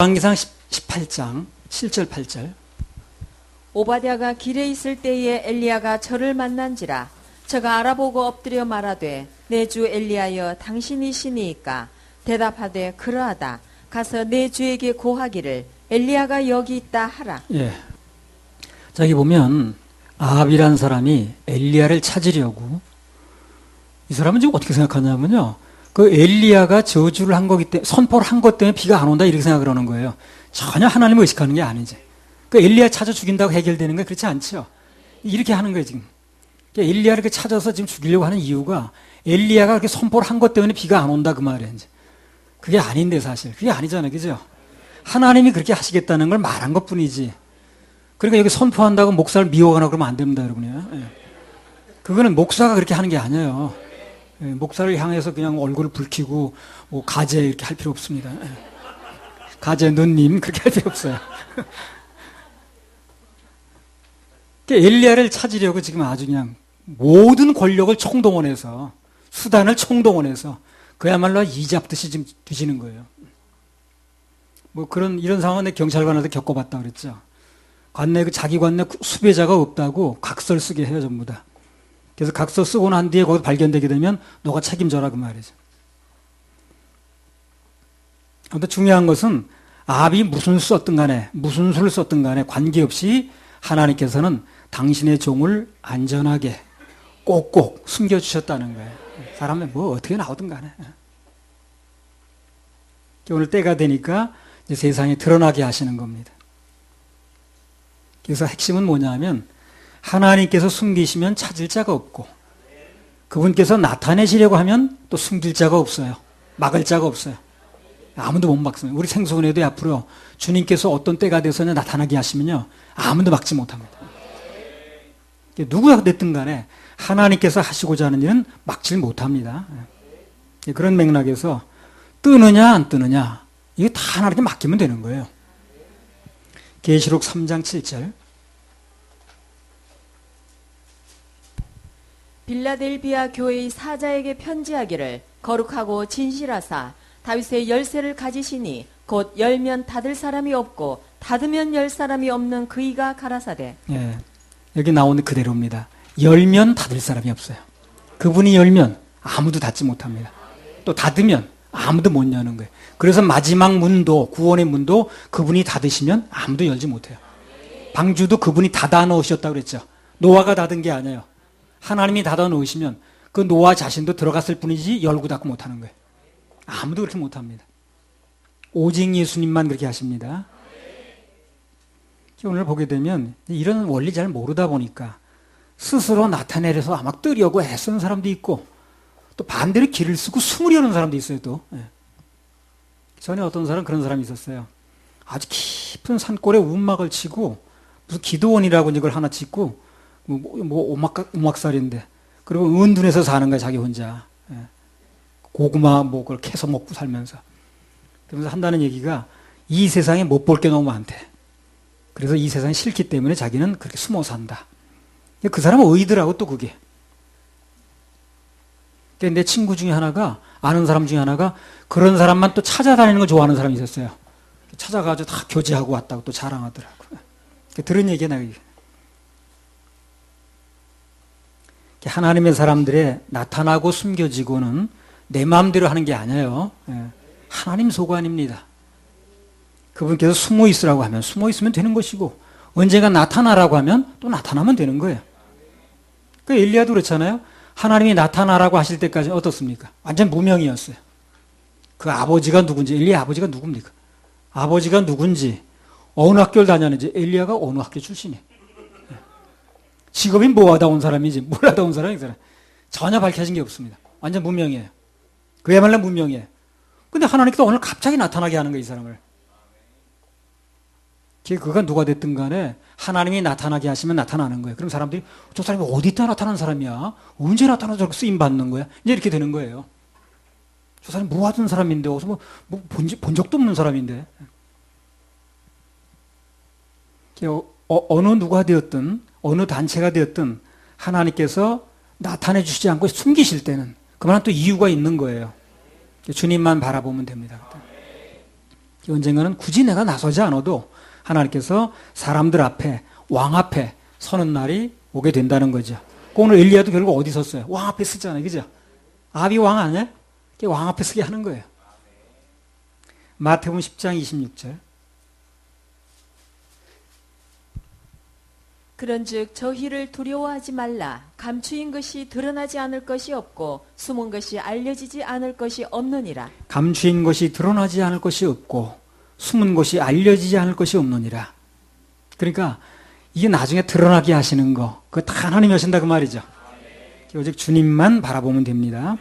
열왕기상 18장 7절 8절. 오바댜가 길에 있을 때에 엘리야가 저를 만난지라. 저가 알아보고 엎드려 말하되 내 주 엘리야여 당신이시니이까. 대답하되 그러하다. 가서 내 주에게 고하기를 엘리야가 여기 있다 하라. 예. 자, 여기 보면 아합이라는 사람이 엘리야를 찾으려고, 이 사람은 지금 어떻게 생각하냐면요, 그 엘리야가 저주를 한 거기 때문에, 선포를 한 것 때문에 비가 안 온다 이렇게 생각을 하는 거예요. 전혀 하나님을 의식하는 게 아니지. 그 엘리야 찾아 죽인다고 해결되는 건 그렇지 않죠. 이렇게 하는 거예요 지금. 엘리야를 이렇게 찾아서 지금 죽이려고 하는 이유가 엘리야가 그렇게 선포를 한 것 때문에 비가 안 온다 그 말이에요. 이제 그게 아닌데, 사실 그게 아니잖아요, 그죠? 하나님이 그렇게 하시겠다는 걸 말한 것뿐이지. 그러니까 여기 선포한다고 목사를 미워하거나 그러면 안 됩니다, 여러분이요. 예. 그거는 목사가 그렇게 하는 게 아니에요. 예, 목사를 향해서 그냥 얼굴을 붉히고 뭐 가재 이렇게 할 필요 없습니다. 예. 가재 누님 그렇게 할 필요 없어요. 엘리야를 찾으려고 지금 아주 그냥 모든 권력을 총동원해서, 수단을 총동원해서 그야말로 이잡듯이 지금 뒤지는 거예요. 뭐 이런 상황은 경찰관한테 겪어봤다 그랬죠. 관내, 자기 관내 수배자가 없다고 각서를 쓰게 해요, 전부 다. 그래서 각서 쓰고 난 뒤에 거기 발견되게 되면 너가 책임져라 그 말이죠. 근데 중요한 것은 아합이 무슨 썼든 간에, 무슨 수를 썼든 간에 관계없이 하나님께서는 당신의 종을 안전하게 꼭꼭 숨겨주셨다는 거예요. 사람은 뭐 어떻게 나오든 간에. 오늘 때가 되니까 이제 세상에 드러나게 하시는 겁니다. 그래서 핵심은 뭐냐면 하나님께서 숨기시면 찾을 자가 없고, 그분께서 나타내시려고 하면 또 숨길 자가 없어요. 막을 자가 없어요. 아무도 못 막습니다. 우리 생소은혜도 앞으로 주님께서 어떤 때가 돼서 나타나게 하시면요, 아무도 막지 못합니다. 누구가 됐든 간에 하나님께서 하시고자 하는 일은 막질 못합니다. 그런 맥락에서 뜨느냐 안 뜨느냐, 이게 다 하나님께 맡기면 되는 거예요. 계시록 3장 7절. 빌라델비아 교회의 사자에게 편지하기를 거룩하고 진실하사 다윗의 열쇠를 가지시니 곧 열면 닫을 사람이 없고 닫으면 열 사람이 없는 그이가 가라사대. 예, 여기 나오는 그대로입니다. 열면 닫을 사람이 없어요. 그분이 열면 아무도 닫지 못합니다. 또 닫으면 아무도 못 여는 거예요. 그래서 마지막 문도, 구원의 문도 그분이 닫으시면 아무도 열지 못해요. 방주도 그분이 닫아 놓으셨다고 그랬죠. 노아가 닫은 게 아니에요. 하나님이 닫아 놓으시면 그 노아 자신도 들어갔을 뿐이지 열고 닫고 못하는 거예요. 아무도 그렇게 못합니다. 오직 예수님만 그렇게 하십니다. 오늘 보게 되면 이런 원리 잘 모르다 보니까 스스로 나타내려서 막 뜨려고 애쓰는 사람도 있고, 또 반대로 길을 쓰고 숨으려는 사람도 있어요. 또 전에 어떤 사람, 그런 사람이 있었어요. 아주 깊은 산골에 움막을 치고 무슨 기도원이라고 이걸 하나 짓고 오막살인데, 그리고 은둔해서 사는 거야, 자기 혼자. 고구마 뭐 그걸 캐서 먹고 살면서. 그러면서 한다는 얘기가 이 세상에 못 볼 게 너무 많대. 그래서 이 세상이 싫기 때문에 자기는 그렇게 숨어 산다. 그 사람은 의의더라고, 또 그게. 내 친구 중에 하나가, 아는 사람 중에 하나가 그런 사람만 또 찾아다니는 걸 좋아하는 사람이 있었어요. 찾아가지고 다 교제하고 왔다고 또 자랑하더라고요. 들은 얘기야, 나. 하나님의 사람들의 나타나고 숨겨지고는 내 마음대로 하는 게 아니에요. 하나님 소관입니다. 그분께서 숨어 있으라고 하면 숨어 있으면 되는 것이고, 언젠가 나타나라고 하면 또 나타나면 되는 거예요. 그 엘리야도 그렇잖아요. 하나님이 나타나라고 하실 때까지 어떻습니까? 완전 무명이었어요. 그 아버지가 누군지, 엘리야 아버지가 누굽니까? 아버지가 누군지, 어느 학교를 다녔는지, 엘리야가 어느 학교 출신이에요. 직업이 뭐 하다 온 사람인지, 뭘 하다 온 사람이 전혀 밝혀진 게 없습니다. 완전 무명이에요. 그야말로 무명이에요. 근데 하나님께서 오늘 갑자기 나타나게 하는 거예요, 이 사람을. 그가 누가 됐든 간에 하나님이 나타나게 하시면 나타나는 거예요. 그럼 사람들이 저 사람이 어디다 나타난 사람이야? 언제 나타나서 저렇게 쓰임받는 거야? 이제 이렇게 되는 거예요. 저 사람이 뭐 하던 사람인데, 어디서 본 적도 없는 사람인데. 어느 누가 되었든, 어느 단체가 되었든 하나님께서 나타내 주시지 않고 숨기실 때는 그만한 또 이유가 있는 거예요. 주님만 바라보면 됩니다. 언젠가는 굳이 내가 나서지 않아도 하나님께서 사람들 앞에, 왕 앞에 서는 날이 오게 된다는 거죠. 오늘 엘리야도 결국 어디 섰어요? 왕 앞에 쓰잖아요. 그죠? 아비 왕 아니야? 왕 앞에 서게 하는 거예요. 마태복음 10장 26절. 그런즉 저희를 두려워하지 말라. 감추인 것이 드러나지 않을 것이 없고 숨은 것이 알려지지 않을 것이 없느니라. 감추인 것이 드러나지 않을 것이 없고 숨은 것이 알려지지 않을 것이 없느니라. 그러니까 이게 나중에 드러나게 하시는 거, 그거 다 하나님이 하신다 그 말이죠. 오직 주님만 바라보면 됩니다.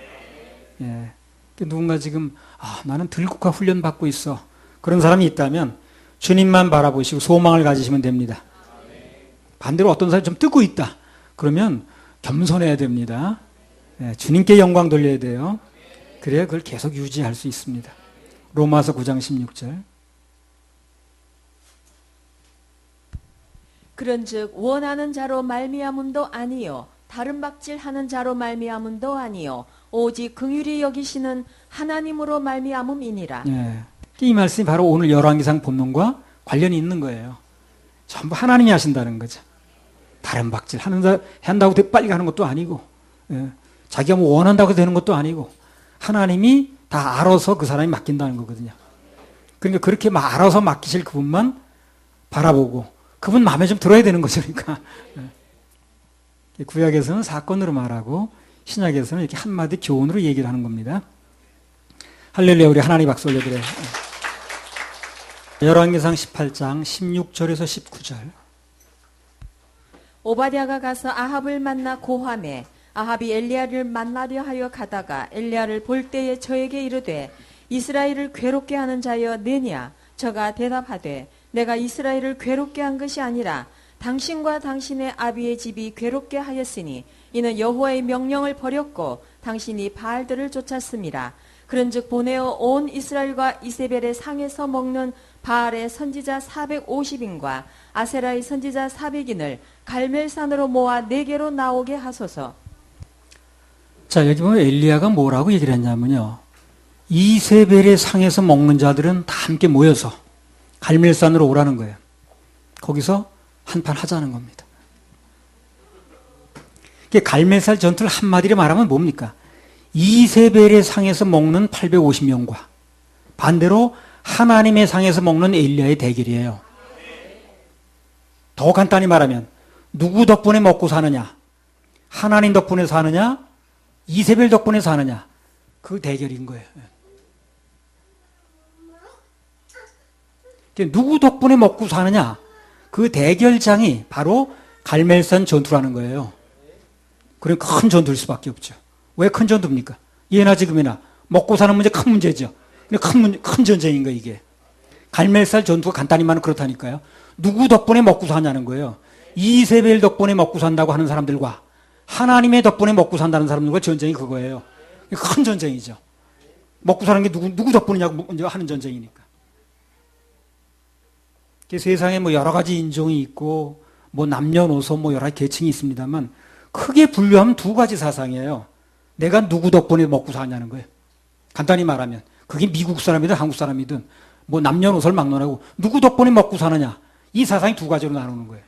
예. 누군가 지금 나는 들국화 훈련 받고 있어. 그런 사람이 있다면 주님만 바라보시고 소망을 가지시면 됩니다. 반대로 어떤 사람이 좀 뜨고 있다. 그러면 겸손해야 됩니다. 예, 주님께 영광 돌려야 돼요. 그래야 그걸 계속 유지할 수 있습니다. 로마서 9장 16절. 그런즉 원하는 자로 말미암음도 아니요 다른 박질하는 자로 말미암음도 아니요 오직 긍휼히 여기시는 하나님으로 말미암음이니라. 예. 이 말씀이 바로 오늘 열왕기상 본문과 관련이 있는 거예요. 전부 하나님이 하신다는 거죠. 다른 박질 한다고 빨리 가는 것도 아니고, 예. 자기가 뭐 원한다고 되는 것도 아니고, 하나님이 다 알아서 그 사람이 맡긴다는 거거든요. 그러니까 그렇게 알아서 맡기실 그분만 바라보고, 그분 마음에 좀 들어야 되는 거죠. 그러니까. 예. 구약에서는 사건으로 말하고, 신약에서는 이렇게 한마디 교훈으로 얘기를 하는 겁니다. 할렐루야, 우리 하나님 박수 올려드려요. 열왕기상 18장 16절에서 19절. 오바댜가 가서 아합을 만나 고함해 아합이 엘리야를 만나려 하여 가다가 엘리야를 볼 때에 저에게 이르되 이스라엘을 괴롭게 하는 자여 내냐. 저가 대답하되 내가 이스라엘을 괴롭게 한 것이 아니라 당신과 당신의 아비의 집이 괴롭게 하였으니 이는 여호와의 명령을 버렸고 당신이 바알들을 쫓았습니다. 그런즉 보내어 온 이스라엘과 이세벨의 상에서 먹는 바알의 선지자 450인과 아세라의 선지자 400인을 갈멜산으로 모아 내게로 나오게 하소서. 자, 여기 보면 엘리야가 뭐라고 얘기를 했냐면요. 이세벨의 상에서 먹는 자들은 다 함께 모여서 갈멜산으로 오라는 거예요. 거기서 한판 하자는 겁니다. 갈멜산 전투를 한마디로 말하면 뭡니까? 이세벨의 상에서 먹는 850명과 반대로 하나님의 상에서 먹는 엘리야의 대결이에요. 더 간단히 말하면 누구 덕분에 먹고 사느냐? 하나님 덕분에 사느냐? 이세벨 덕분에 사느냐? 그 대결인 거예요. 누구 덕분에 먹고 사느냐? 그 대결장이 바로 갈멜산 전투라는 거예요. 그럼 큰 전투일 수밖에 없죠. 왜 큰 전투입니까? 예나 지금이나 먹고 사는 문제 큰 문제죠. 큰 전쟁인 거예요, 이게. 갈멜산 전투가 간단히 말하면 그렇다니까요. 누구 덕분에 먹고 사냐는 거예요. 이세벨 덕분에 먹고 산다고 하는 사람들과 하나님의 덕분에 먹고 산다는 사람들과 전쟁이 그거예요. 큰 전쟁이죠. 먹고 사는 게 누구 덕분이냐고 먼저 하는 전쟁이니까. 세상에 뭐 여러 가지 인종이 있고 뭐 남녀노소 뭐 여러 가지 계층이 있습니다만 크게 분류하면 두 가지 사상이에요. 내가 누구 덕분에 먹고 사냐는 거예요. 간단히 말하면 그게 미국 사람이든 한국 사람이든 뭐 남녀노소를 막론하고 누구 덕분에 먹고 사느냐 이 사상이 두 가지로 나누는 거예요.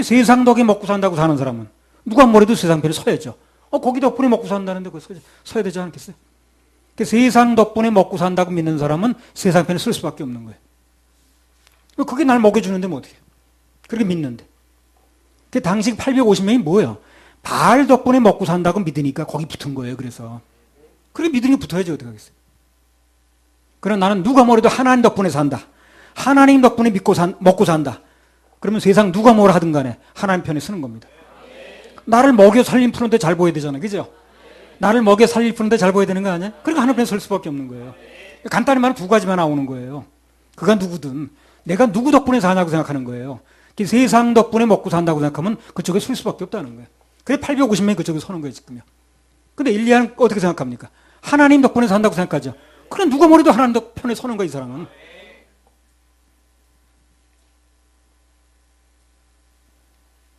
세상 덕에 먹고 산다고 사는 사람은 누가 뭐래도 세상 편에 서야죠. 거기 덕분에 먹고 산다는데 서야 되지 않겠어요? 세상 덕분에 먹고 산다고 믿는 사람은 세상 편에 쓸 수밖에 없는 거예요. 그게 날 먹여주는데 뭐 어떻게 해요? 그렇게 믿는데. 당시 850명이 뭐예요? 바알 덕분에 먹고 산다고 믿으니까 거기 붙은 거예요. 그래서 그렇게 믿으니 붙어야지 어떻게 하겠어요? 그럼 나는 누가 뭐래도 하나님 덕분에 산다. 하나님 덕분에 먹고 산다. 그러면 세상 누가 뭐라 하든 간에 하나님 편에 서는 겁니다. 나를 먹여 살림 푸는데 잘 보여야 되잖아요. 그죠? 나를 먹여 살림 푸는데 잘 보여야 되는 거 아니야? 그러니까 하나님 편에 설 수밖에 없는 거예요. 간단히 말하면 두 가지만 나오는 거예요. 그가 누구든 내가 누구 덕분에 사냐고 생각하는 거예요. 세상 덕분에 먹고 산다고 생각하면 그쪽에 설 수밖에 없다는 거예요. 그래 850명이 그쪽에 서는 거예요, 지금요. 근데 엘리야는 어떻게 생각합니까? 하나님 덕분에 산다고 생각하죠. 그래 누가 뭐래도 하나님 편에 서는 거야, 이 사람은.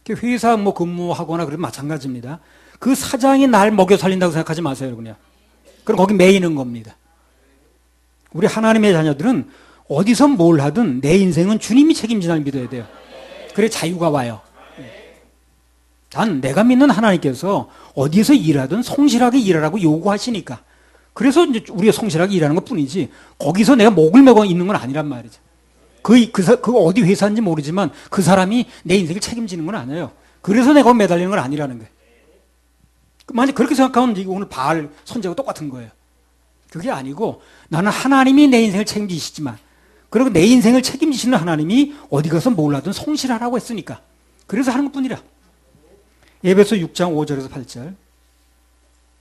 회사 뭐 근무하거나 그러면 마찬가지입니다. 그 사장이 날 먹여 살린다고 생각하지 마세요, 그냥. 그럼 거기 매이는 겁니다. 우리 하나님의 자녀들은 어디서 뭘 하든 내 인생은 주님이 책임지다는 믿어야 돼요. 그래 자유가 와요. 단 내가 믿는 하나님께서 어디서 일하든 성실하게 일하라고 요구하시니까. 그래서 이제 우리가 성실하게 일하는 것 뿐이지, 거기서 내가 목을 매고 있는 건 아니란 말이죠. 그 어디 회사인지 모르지만 그 사람이 내 인생을 책임지는 건 아니에요. 그래서 내가 매달리는 건 아니라는 거예요. 만약 그렇게 생각하면 이거 오늘 바알 선제하고 똑같은 거예요. 그게 아니고 나는 하나님이 내 인생을 책임지시지만, 그리고 내 인생을 책임지시는 하나님이 어디 가서 뭘 하든 성실하라고 했으니까 그래서 하는 것뿐이라. 에베소 6장 5절에서 8절.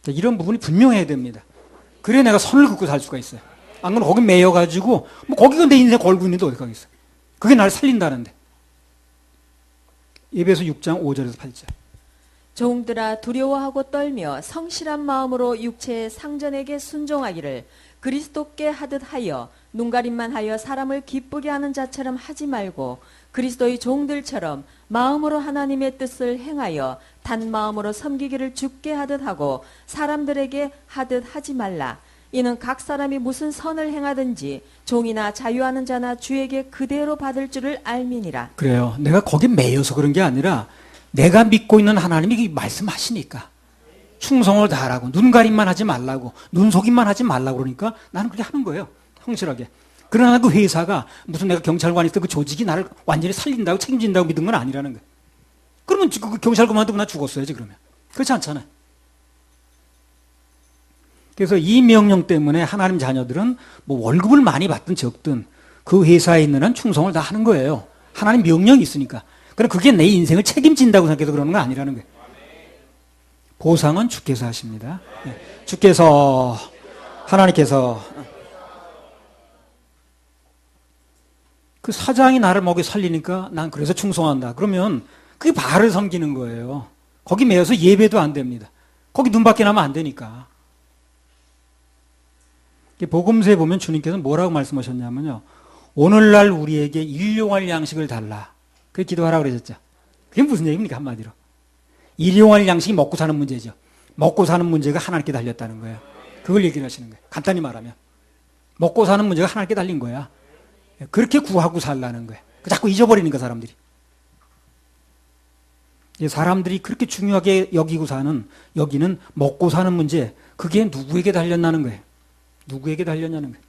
이런 부분이 분명해야 됩니다. 그래 내가 선을 긋고 살 수가 있어요. 안 그러면 거기 매여가지고 뭐 거기가 내 인생 걸고 있는데 어디 가겠어요. 그게 나를 살린다는데. 에베소 6장 5절에서 8절. 종들아 두려워하고 떨며 성실한 마음으로 육체의 상전에게 순종하기를 그리스도께 하듯 하여 눈가림만 하여 사람을 기쁘게 하는 자처럼 하지 말고 그리스도의 종들처럼 마음으로 하나님의 뜻을 행하여 단 마음으로 섬기기를 주께 하듯 하고 사람들에게 하듯 하지 말라. 이는 각 사람이 무슨 선을 행하든지 종이나 자유하는 자나 주에게 그대로 받을 줄을 알미니라. 그래요. 내가 거기 매여서 그런 게 아니라 내가 믿고 있는 하나님이 말씀하시니까 충성을 다하라고, 눈가림만 하지 말라고, 눈속임만 하지 말라고 그러니까 나는 그렇게 하는 거예요. 성실하게. 그러나 그 회사가 무슨 내가 경찰관이 있어 그 조직이 나를 완전히 살린다고 책임진다고 믿은 건 아니라는 거예요. 그러면 그 경찰 그만두고 나 죽었어야지 그러면. 그렇지 않잖아요. 그래서 이 명령 때문에 하나님 자녀들은 뭐 월급을 많이 받든 적든 그 회사에 있는 한 충성을 다 하는 거예요. 하나님 명령이 있으니까. 그럼 그게 내 인생을 책임진다고 생각해서 그러는 건 아니라는 거예요. 보상은 주께서 하십니다. 주께서, 하나님께서. 그 사장이 나를 먹여 살리니까 난 그래서 충성한다. 그러면 그게 바알을 섬기는 거예요. 거기 매여서 예배도 안 됩니다. 거기 눈 밖에 나면 안 되니까. 복음서에 보면 주님께서 뭐라고 말씀하셨냐면요. 오늘날 우리에게 일용할 양식을 달라. 그게 기도하라고 그러셨죠. 그게 무슨 얘기입니까 한마디로. 일용할 양식이 먹고 사는 문제죠. 먹고 사는 문제가 하나님께 달렸다는 거예요. 그걸 얘기를 하시는 거예요. 간단히 말하면. 먹고 사는 문제가 하나님께 달린 거야. 그렇게 구하고 살라는 거예요. 자꾸 잊어버리니까 사람들이. 사람들이 그렇게 중요하게 여기는 먹고 사는 문제, 그게 누구에게 달렸나는 거예요. 누구에게 달렸냐는 거예요.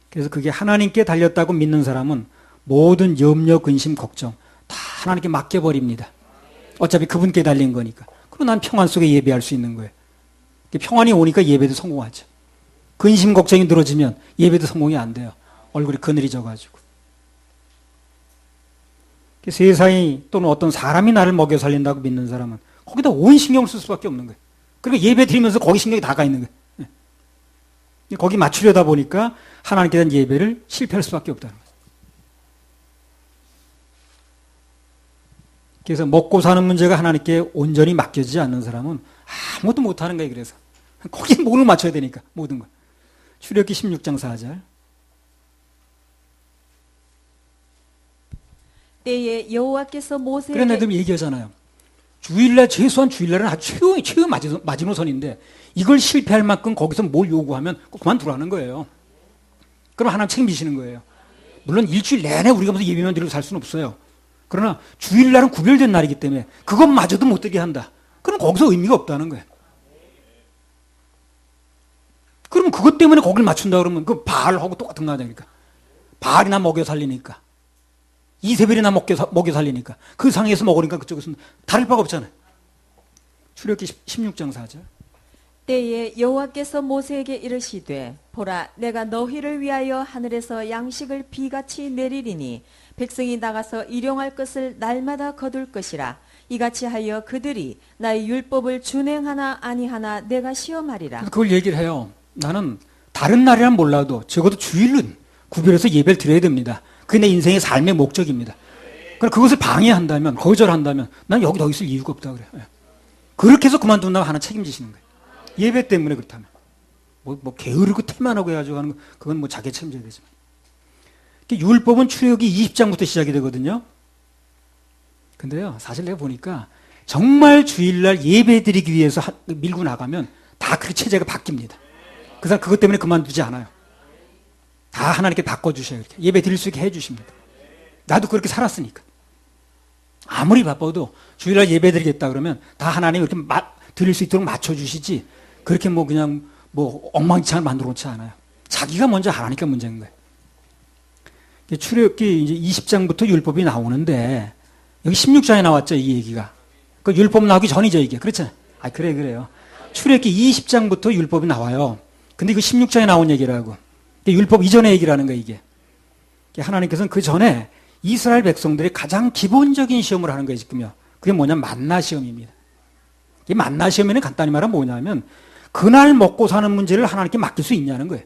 그래서 그게 하나님께 달렸다고 믿는 사람은 모든 염려, 근심, 걱정 다 하나님께 맡겨버립니다. 어차피 그분께 달린 거니까. 그리고 난 평안 속에 예배할 수 있는 거예요. 평안이 오니까 예배도 성공하죠. 근심, 걱정이 늘어지면 예배도 성공이 안 돼요. 얼굴이 그늘이 져가지고. 세상이 또는 어떤 사람이 나를 먹여 살린다고 믿는 사람은 거기다 온 신경을 쓸 수밖에 없는 거예요. 그러니까 예배 드리면서 거기 신경이 다 가 있는 거예요. 거기 맞추려다 보니까 하나님께 대한 예배를 실패할 수밖에 없다는 거예요. 그래서 먹고 사는 문제가 하나님께 온전히 맡겨지지 않는 사람은 아무것도 못하는 거예요. 그래서 거기에 목을 맞춰야 되니까 모든 걸. 출애굽기 16장 4절. 때에 여호와께서 모세에게 그런 애들 얘기하잖아요. 주일날 최소한 주일날은 아주 최후 마지노선인데 이걸 실패할 만큼 거기서 뭘 요구하면 그만두라는 거예요. 그럼 하나님 책임지시는 거예요. 물론 일주일 내내 우리가 무슨 예배만 드리고 살 수는 없어요. 그러나 주일날은 구별된 날이기 때문에 그것마저도 못 되게 한다. 그럼 거기서 의미가 없다는 거예요. 그럼 그것 때문에 거기를 맞춘다 그러면 그 바알하고 똑같은 거 아닙니까? 바알이나 먹여 살리니까. 이세벨이나 먹여 살리니까. 그 상에서 먹으니까 그쪽에서는 다를 바가 없잖아요. 출애굽기 16장 4절. 때에 여호와께서 모세에게 이르시되 보라 내가 너희를 위하여 하늘에서 양식을 비같이 내리리니 백성이 나가서 일용할 것을 날마다 거둘 것이라. 이같이 하여 그들이 나의 율법을 준행하나 아니하나 내가 시험하리라. 그걸 얘기를 해요. 나는 다른 날이란 몰라도 적어도 주일은 구별해서 예배를 드려야 됩니다. 그게 내 인생의 삶의 목적입니다. 그럼 그것을 방해한다면, 거절한다면 난 여기 더 있을 이유가 없다 그래요. 그렇게 해서 그만둔다고 하나 책임지시는 거예요. 예배 때문에 그렇다면. 뭐 게으르고 태만하고 해가지고 하는 거, 그건 뭐 자기 책임져야 되지만. 율법은 출애굽기 20장부터 시작이 되거든요. 근데요, 사실 내가 보니까 정말 주일날 예배 드리기 위해서 밀고 나가면 다 그렇게 체제가 바뀝니다. 그 사람 그것 때문에 그만두지 않아요. 다 하나님께 바꿔주셔요. 이렇게. 예배 드릴 수 있게 해주십니다. 나도 그렇게 살았으니까. 아무리 바빠도 주일날 예배 드리겠다 그러면 다 하나님 이렇게 드릴 수 있도록 맞춰주시지, 그렇게 뭐 그냥 뭐 엉망진창을 만들어 놓지 않아요. 자기가 먼저 하나니까 문제인 거예요. 출애굽기 이제 20장부터 율법이 나오는데, 여기 16장에 나왔죠, 이 얘기가. 그 율법 나오기 전이죠, 이게. 그렇잖아요. 아, 그래요. 출애굽기 20장부터 율법이 나와요. 근데 이거 16장에 나온 얘기라고. 율법 이전의 얘기라는 거예요, 이게. 하나님께서는 그 전에 이스라엘 백성들이 가장 기본적인 시험을 하는 거예요, 지금요. 그게 뭐냐면 만나 시험입니다. 이 만나 시험에는 간단히 말하면 뭐냐면, 그날 먹고 사는 문제를 하나님께 맡길 수 있냐는 거예요.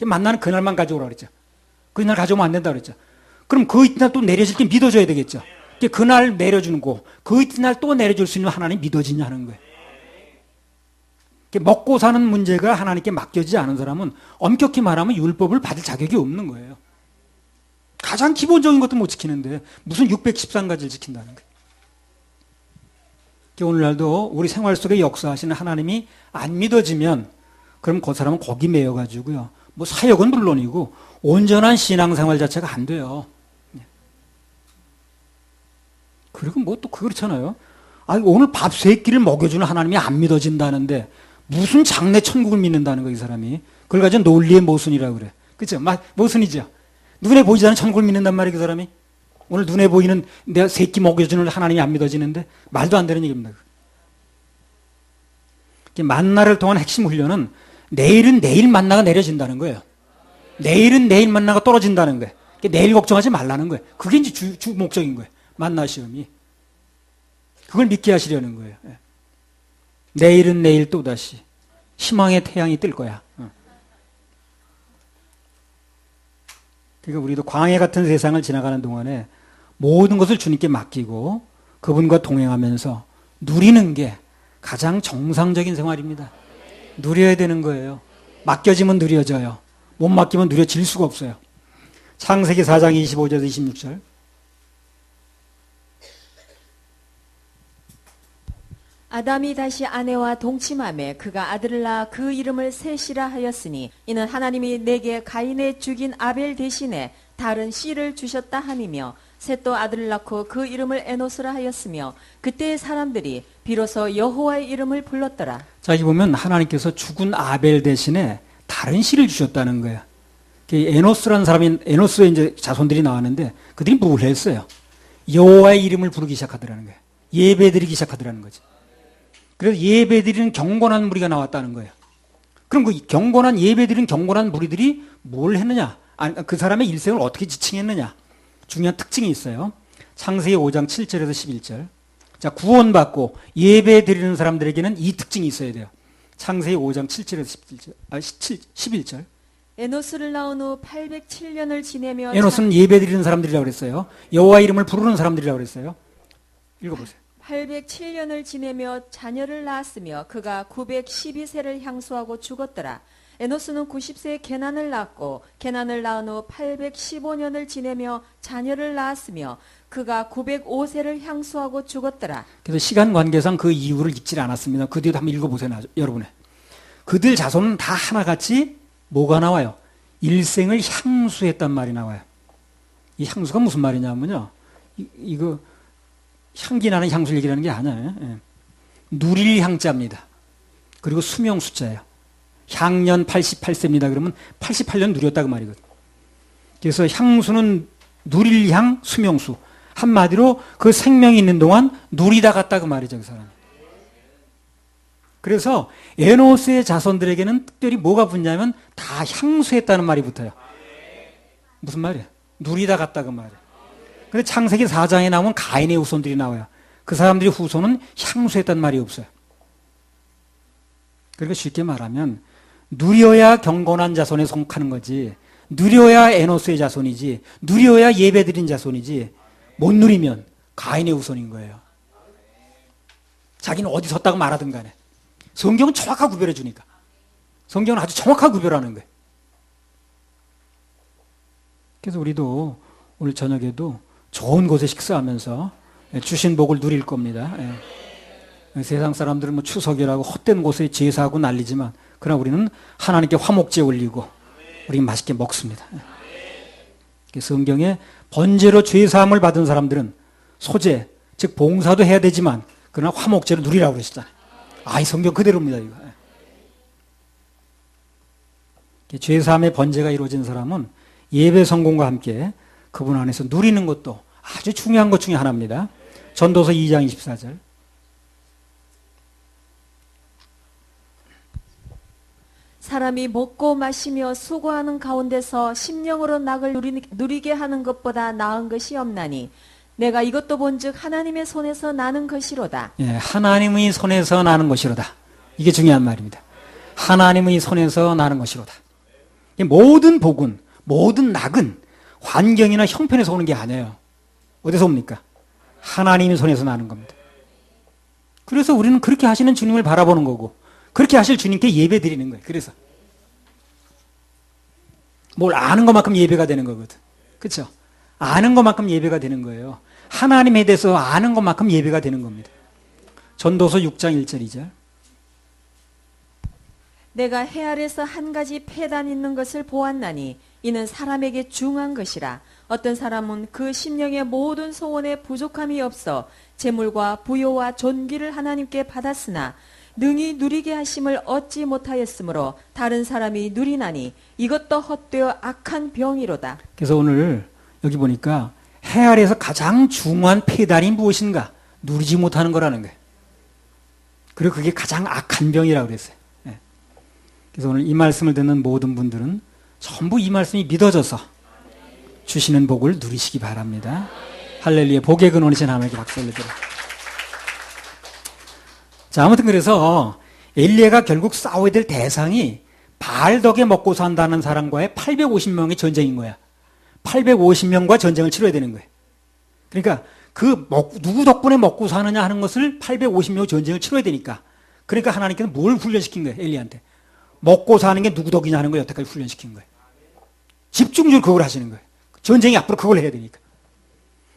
만나는 그날만 가져오라 그랬죠. 그날 가져오면 안 된다 그랬죠. 그럼 그 이튿날 또 내려질 게 믿어줘야 되겠죠. 그날 내려주는 거, 그 이튿날 또 내려줄 수 있는 하나님 믿어지냐는 거예요. 먹고 사는 문제가 하나님께 맡겨지지 않은 사람은 엄격히 말하면 율법을 받을 자격이 없는 거예요. 가장 기본적인 것도 못 지키는데 무슨 613가지를 지킨다는 거예요. 오늘날도 우리 생활 속에 역사하시는 하나님이 안 믿어지면, 그럼 그 사람은 거기 매여가지고요, 뭐 사역은 물론이고 온전한 신앙생활 자체가 안 돼요. 그리고 뭐 또 그렇잖아요. 아니, 오늘 밥 3끼를 먹여주는 하나님이 안 믿어진다는데 무슨 장래 천국을 믿는다는 거예요, 이 사람이. 그걸 가지고 논리의 모순이라고 그래. 그렇죠? 모순이죠. 눈에 보이지 않는 천국을 믿는단 말이에요, 그 사람이. 오늘 눈에 보이는 내가 3끼 먹여주는 하나님이 안 믿어지는데 말도 안 되는 얘기입니다. 만나를 통한 핵심 훈련은 내일은 내일 만나가 내려진다는 거예요. 내일은 내일 만나가 떨어진다는 거예요. 내일 걱정하지 말라는 거예요. 그게 이제 주 목적인 거예요. 만나 시험이. 그걸 믿게 하시려는 거예요. 내일은 내일 또다시 희망의 태양이 뜰 거야. 그러니까 우리도 광해 같은 세상을 지나가는 동안에 모든 것을 주님께 맡기고 그분과 동행하면서 누리는 게 가장 정상적인 생활입니다. 누려야 되는 거예요. 맡겨지면 누려져요. 못 맡기면 누려질 수가 없어요. 창세기 4장 25절에서 26절. 아담이 다시 아내와 동침하매 그가 아들을 낳아 그 이름을 셋이라 하였으니 이는 하나님이 내게 가인의 죽인 아벨 대신에 다른 씨를 주셨다 함이며, 셋도 아들을 낳고 그 이름을 에노스라 하였으며 그때의 사람들이 비로소 여호와의 이름을 불렀더라. 자, 여기 보면 하나님께서 죽은 아벨 대신에 다른 씨를 주셨다는 거예요. 에노스라는 사람이, 에노스의 이제 자손들이 나왔는데 그들이 뭘 했어요? 여호와의 이름을 부르기 시작하더라는 거예요. 예배드리기 시작하더라는 거지. 그래서 예배드리는 경건한 무리가 나왔다는 거예요. 그럼 그 경건한, 예배드리는 경건한 무리들이 뭘 했느냐? 그 사람의 일생을 어떻게 지칭했느냐? 중요한 특징이 있어요. 창세기 5장 7절에서 11절. 자, 구원받고 예배드리는 사람들에게는 이 특징이 있어야 돼요. 창세기 5장 7절에서 11절. 에노스를 낳은 후 807년을 지내며, 에노스는 예배드리는 사람들이라고 그랬어요. 여호와 이름을 부르는 사람들이라고 그랬어요. 읽어보세요. 807년을 지내며 자녀를 낳았으며 그가 912세를 향수하고 죽었더라. 에노스는 90세에 게난을 낳았고 게난을 낳은 후 815년을 지내며 자녀를 낳았으며 그가 905세를 향수하고 죽었더라. 그래서 시간 관계상 그 이유를 읽질 않았습니다. 그 뒤에도 한번 읽어보세요, 여러분의. 그들 자손은 다 하나같이 뭐가 나와요? 일생을 향수했단 말이 나와요. 이 향수가 무슨 말이냐면요, 이거 향기 나는 향수를 얘기하는 게 아니에요. 누릴 향자입니다. 그리고 수명 숫자예요. 향년 88세입니다. 그러면 88년 누렸다 그 말이거든요. 그래서 향수는 누릴 향, 수명수. 한마디로 그 생명이 있는 동안 누리다 갔다 그 말이죠, 그 사람. 그래서 에노스의 자손들에게는 특별히 뭐가 붙냐면 다 향수했다는 말이 붙어요. 무슨 말이에요? 누리다 갔다 그 말이에요. 근데 창세기 4장에 나오면 가인의 후손들이 나와요. 그 사람들의 후손은 향수했다는 말이 없어요. 그러니까 쉽게 말하면 누려야 경건한 자손에 속하는 거지, 누려야 에노스의 자손이지, 누려야 예배드린 자손이지, 못 누리면 가인의 후손인 거예요. 자기는 어디 섰다고 말하든 간에 성경은 정확하게 구별해 주니까. 성경은 아주 정확하게 구별하는 거예요. 그래서 우리도 오늘 저녁에도 좋은 곳에 식사하면서 주신 복을 누릴 겁니다. 세상 사람들은 뭐 추석이라고 헛된 곳에 제사하고 난리지만, 그러나 우리는 하나님께 화목제 올리고 우리 맛있게 먹습니다. 성경에 번제로 죄 사함을 받은 사람들은 소제, 즉 봉사도 해야 되지만 그러나 화목제로 누리라고 그러셨잖아요. 이 성경 그대로입니다. 이거. 죄 사함의 번제가 이루어진 사람은 예배 성공과 함께 그분 안에서 누리는 것도 아주 중요한 것 중에 하나입니다. 전도서 2장 24절. 사람이 먹고 마시며 수고하는 가운데서 심령으로 낙을 누리게 하는 것보다 나은 것이 없나니 내가 이것도 본즉 하나님의 손에서 나는 것이로다. 예, 하나님의 손에서 나는 것이로다. 이게 중요한 말입니다. 하나님의 손에서 나는 것이로다. 모든 복은, 모든 낙은 환경이나 형편에서 오는 게 아니에요. 어디서 옵니까? 하나님의 손에서 나는 겁니다. 그래서 우리는 그렇게 하시는 주님을 바라보는 거고 그렇게 하실 주님께 예배 드리는 거예요. 그래서 뭘 아는 것만큼 예배가 되는 거거든. 그렇죠? 아는 것만큼 예배가 되는 거예요. 하나님에 대해서 아는 것만큼 예배가 되는 겁니다. 전도서 6장 1절 2절. 내가 해 아래서 한 가지 폐단 있는 것을 보았나니 이는 사람에게 중한 것이라. 어떤 사람은 그 심령의 모든 소원에 부족함이 없어 재물과 부요와 존귀를 하나님께 받았으나 능히 누리게 하심을 얻지 못하였으므로 다른 사람이 누리나니 이것도 헛되어 악한 병이로다. 그래서 오늘 여기 보니까 해 아래에서 가장 중요한 폐단이 무엇인가? 누리지 못하는 거라는 거예요. 그리고 그게 가장 악한 병이라고 그랬어요. 그래서 오늘 이 말씀을 듣는 모든 분들은 전부 이 말씀이 믿어져서 주시는 복을 누리시기 바랍니다. 할렐루야. 복의 근원이신 하나님께 박수 올려드려요. 자, 아무튼 그래서 엘리야가 결국 싸워야 될 대상이 바알 덕에 먹고 산다는 사람과의 850명의 전쟁인 거야. 850명과 전쟁을 치러야 되는 거예요. 그러니까 누구 덕분에 먹고 사느냐 하는 것을 850명의 전쟁을 치러야 되니까. 그러니까 하나님께서 뭘 훈련시킨 거예요, 엘리야한테. 먹고 사는 게 누구 덕이냐 하는 걸 여태까지 훈련시킨 거예요. 집중적으로 그걸 하시는 거예요. 전쟁이 앞으로 그걸 해야 되니까.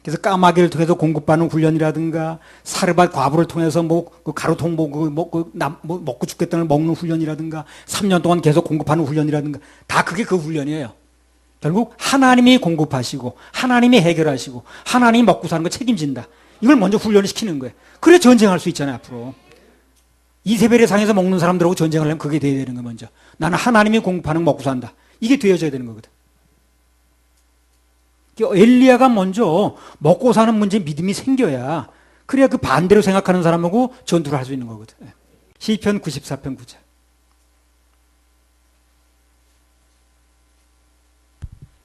그래서 까마귀를 통해서 공급받는 훈련이라든가 사르밧 과부를 통해서 가루통 먹고 죽겠다는 먹는 훈련이라든가 3년 동안 계속 공급하는 훈련이라든가 다 그게 그 훈련이에요. 결국 하나님이 공급하시고 하나님이 해결하시고 하나님이 먹고 사는 거 책임진다. 이걸 먼저 훈련을 시키는 거예요. 그래 전쟁할 수 있잖아요. 앞으로. 이세벨의 상에서 먹는 사람들하고 전쟁을 하려면 그게 돼야 되는 거예요. 먼저. 나는 하나님이 공급하는 먹고 산다. 이게 되어져야 되는 거거든. 엘리야가 먼저 먹고 사는 문제에 믿음이 생겨야 그래야 그 반대로 생각하는 사람하고 전투를 할 수 있는 거거든. 시편 94편 9절.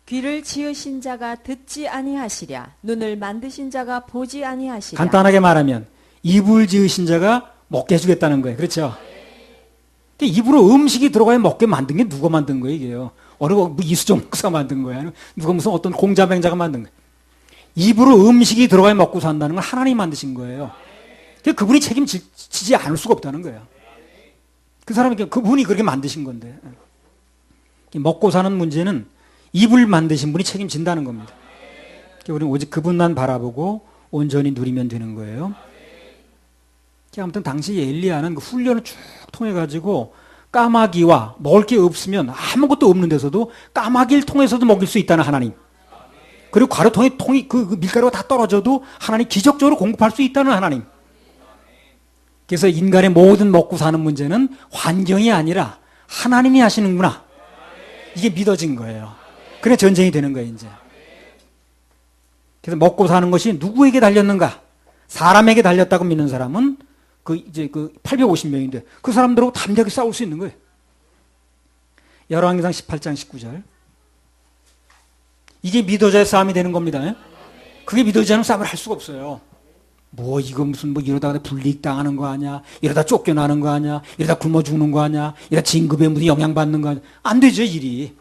귀를 지으신 자가 듣지 아니하시랴. 눈을 만드신 자가 보지 아니하시랴. 간단하게 말하면 입을 지으신 자가 먹게 해주겠다는 거예요. 그렇죠? 입으로 음식이 들어가야 먹게 만든 게 누가 만든 거예요, 이게요? 뭐 이수종 목사가 만든 거야? 누가 무슨 어떤 공자맹자가 만든 거야? 입으로 음식이 들어가야 먹고 산다는 건 하나님이 만드신 거예요. 그분이 책임지지 않을 수가 없다는 거예요. 그 사람이, 그분이 그렇게 만드신 건데. 먹고 사는 문제는 입을 만드신 분이 책임진다는 겁니다. 우리는 오직 그분만 바라보고 온전히 누리면 되는 거예요. 아무튼 당시 엘리야는 그 훈련을 쭉 통해가지고 까마귀와 먹을 게 없으면 아무것도 없는 데서도 까마귀를 통해서도 먹일 수 있다는 하나님. 그리고 가루통에 그 밀가루가 다 떨어져도 하나님 기적적으로 공급할 수 있다는 하나님. 그래서 인간의 모든 먹고 사는 문제는 환경이 아니라 하나님이 하시는구나. 이게 믿어진 거예요. 그래 전쟁이 되는 거예요, 이제. 그래서 먹고 사는 것이 누구에게 달렸는가? 사람에게 달렸다고 믿는 사람은 이제 850명인데 그 사람들하고 담대하게 싸울 수 있는 거예요. 열왕기상 18장 19절. 이게 믿어져야 싸움이 되는 겁니다. 그게 믿어지지 않으면 싸움을 할 수가 없어요. 이거 무슨 이러다가 불이익 당하는 거 아니야? 이러다 쫓겨나는 거 아니야? 이러다 굶어 죽는 거 아니야? 이러다 진급에 무슨 영향받는 거 아니야? 안 되죠, 일이.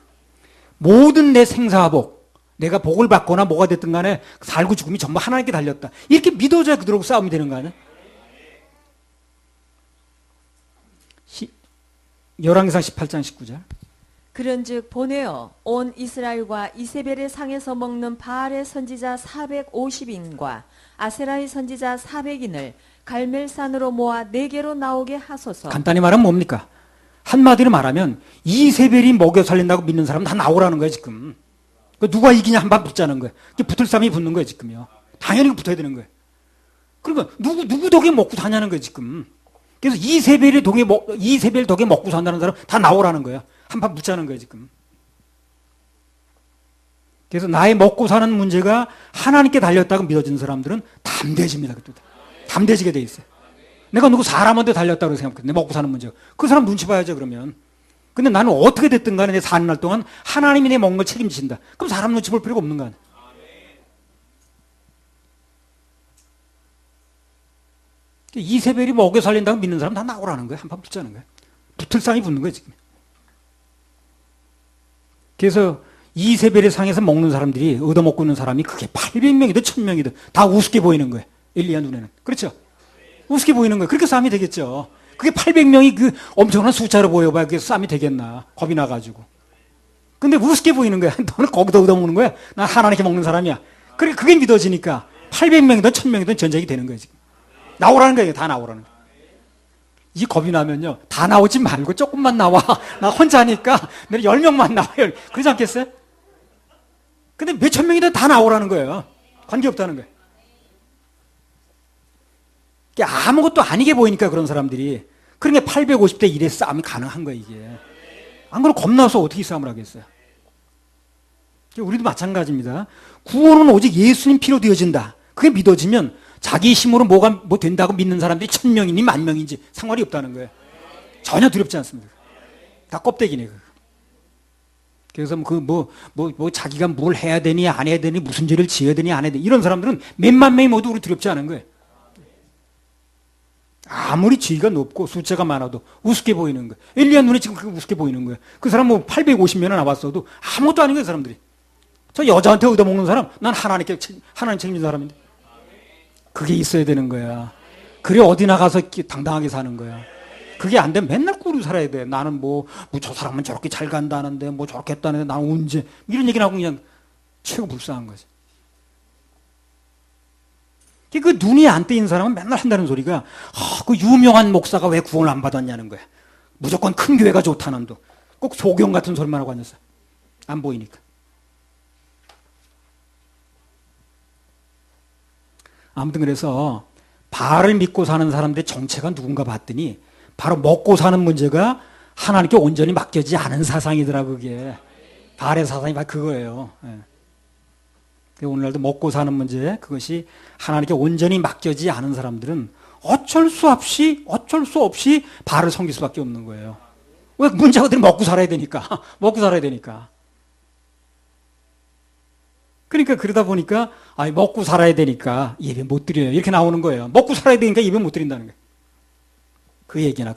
모든 내 생사복, 내가 복을 받거나 뭐가 됐든 간에 살고 죽음이 전부 하나님께 달렸다. 이렇게 믿어져야 그들하고 싸움이 되는 거 아니야? 열왕기상 18장 19절. 그런즉 보내어 온 이스라엘과 이세벨의 상에서 먹는 바알의 선지자 450인과 아세라의 선지자 400인을 갈멜산으로 모아 내게로 나오게 하소서. 간단히 말하면 뭡니까? 한마디로 말하면 이세벨이 먹여 살린다고 믿는 사람 다 나오라는 거야 지금. 누가 이기냐 한번 붙자는 거야. 붙을 사람이 붙는 거야 지금요. 당연히 붙어야 되는 거야. 그러니까 누구 덕에 먹고 사냐는 거야 지금. 그래서 이세벨 덕에 먹고 산다는 사람 다 나오라는 거야. 한판 붙자는 거야 지금. 그래서 나의 먹고 사는 문제가 하나님께 달렸다고 믿어지는 사람들은 담대해집니다. 담대해지게 돼 있어요. 내가 누구 사람한테 달렸다고 생각해. 내 먹고 사는 문제가. 그 사람 눈치 봐야죠 그러면. 근데 나는 어떻게 됐든 간에 내 사는 날 동안 하나님이 내 먹는 걸 책임지신다. 그럼 사람 눈치 볼 필요가 없는 거 아니야. 이세벨이 먹여 살린다고 믿는 사람 다 나오라는 거야. 한판 붙자는 거야. 붙을 사람이 붙는 거야 지금. 그래서 이세벨의 상에서 먹는 사람들이 얻어먹고 있는 사람이 그게 800명이든 1000명이든 다 우습게 보이는 거예요. 엘리야 눈에는. 그렇죠? 우습게 보이는 거예요. 그렇게 싸움이 되겠죠. 그게 800명이 그 엄청난 숫자로 보여봐야 그게 싸움이 되겠나. 겁이 나가지고. 근데 우습게 보이는 거야. 너는 거기다 얻어먹는 거야. 난 하나님께 먹는 사람이야. 그러니까 그게 믿어지니까 800명이든 1000명이든 전쟁이 되는 거예요. 지금. 나오라는 거예요. 다 나오라는 거예요. 이 겁이 나면요. 다 나오지 말고 조금만 나와. 나 혼자니까 내가 10명만 나와요. 그러지 않겠어요? 근데 몇천 명이든 다 나오라는 거예요. 관계없다는 거예요. 아무것도 아니게 보이니까 그런 사람들이. 그러니까 850대 1의 싸움이 가능한 거예요, 이게. 안 그러면 겁나서 어떻게 싸움을 하겠어요? 우리도 마찬가지입니다. 구원은 오직 예수님 피로 되어진다. 그게 믿어지면 자기 힘으로 뭐 된다고 믿는 사람들이 1000명이니 10,000명인지 상관이 없다는 거예요. 전혀 두렵지 않습니다. 다 껍데기네. 그래서 자기가 뭘 해야 되니 안 해야 되니 무슨 죄를 지어야 되니 안 해야 되니 이런 사람들은 몇만 명이 모두 우리 두렵지 않은 거예요. 아무리 지위가 높고 숫자가 많아도 우습게 보이는 거예요. 엘리야 눈에 지금 그렇게 우습게 보이는 거예요. 그 사람 850명이나 나왔어도 아무것도 아닌 거예요, 사람들이. 저 여자한테 얻어먹는 사람, 난 하나님 책임진 사람인데. 그게 있어야 되는 거야. 그래 어디 나가서 당당하게 사는 거야. 그게 안 되면 맨날 꿀로 살아야 돼. 나는 저 사람은 저렇게 잘 간다는데, 저렇게 했다는데, 나는 언제. 이런 얘기를 하고 그냥 최고 불쌍한 거지. 그 눈이 안 뜨인 사람은 맨날 한다는 소리가, 그 유명한 목사가 왜 구원을 안 받았냐는 거야. 무조건 큰 교회가 좋다는 도. 꼭 소경 같은 소리만 하고 앉았어. 안 보이니까. 아무튼 그래서 바알을 믿고 사는 사람들의 정체가 누군가 봤더니 바로 먹고 사는 문제가 하나님께 온전히 맡겨지지 않은 사상이더라고 그게. 바알의 사상이 바로 그거예요. 오늘날도 먹고 사는 문제 그것이 하나님께 온전히 맡겨지지 않은 사람들은 어쩔 수 없이 바알을 섬길 수밖에 없는 거예요. 왜 문제가 들 먹고 살아야 되니까. 먹고 살아야 되니까. 그러니까 그러다 보니까 먹고 살아야 되니까 예배 못 드려요. 이렇게 나오는 거예요. 먹고 살아야 되니까 예배 못 드린다는 거예요. 그 얘기나.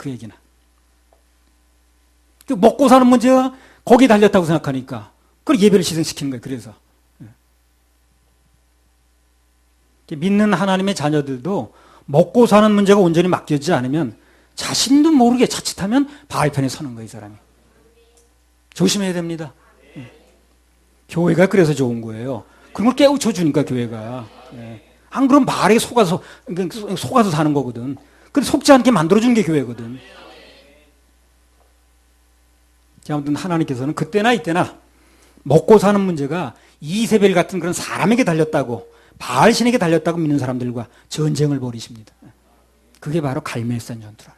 먹고 사는 문제가 거기에 달렸다고 생각하니까 그걸 예배를 희생시키는 거예요. 그래서 믿는 하나님의 자녀들도 먹고 사는 문제가 온전히 맡겨지지 않으면 자신도 모르게 자칫하면 바알 편에 서는 거예요. 이 사람이. 조심해야 됩니다. 교회가 그래서 좋은 거예요. 그런 걸 깨우쳐 주니까 교회가. 안 그러면 말에 속아서 사는 거거든. 근데 속지 않게 만들어준 게 교회거든. 아무튼 하나님께서는 그때나 이때나 먹고 사는 문제가 이세벨 같은 그런 사람에게 달렸다고 바알 신에게 달렸다고 믿는 사람들과 전쟁을 벌이십니다. 그게 바로 갈멜산 전투라.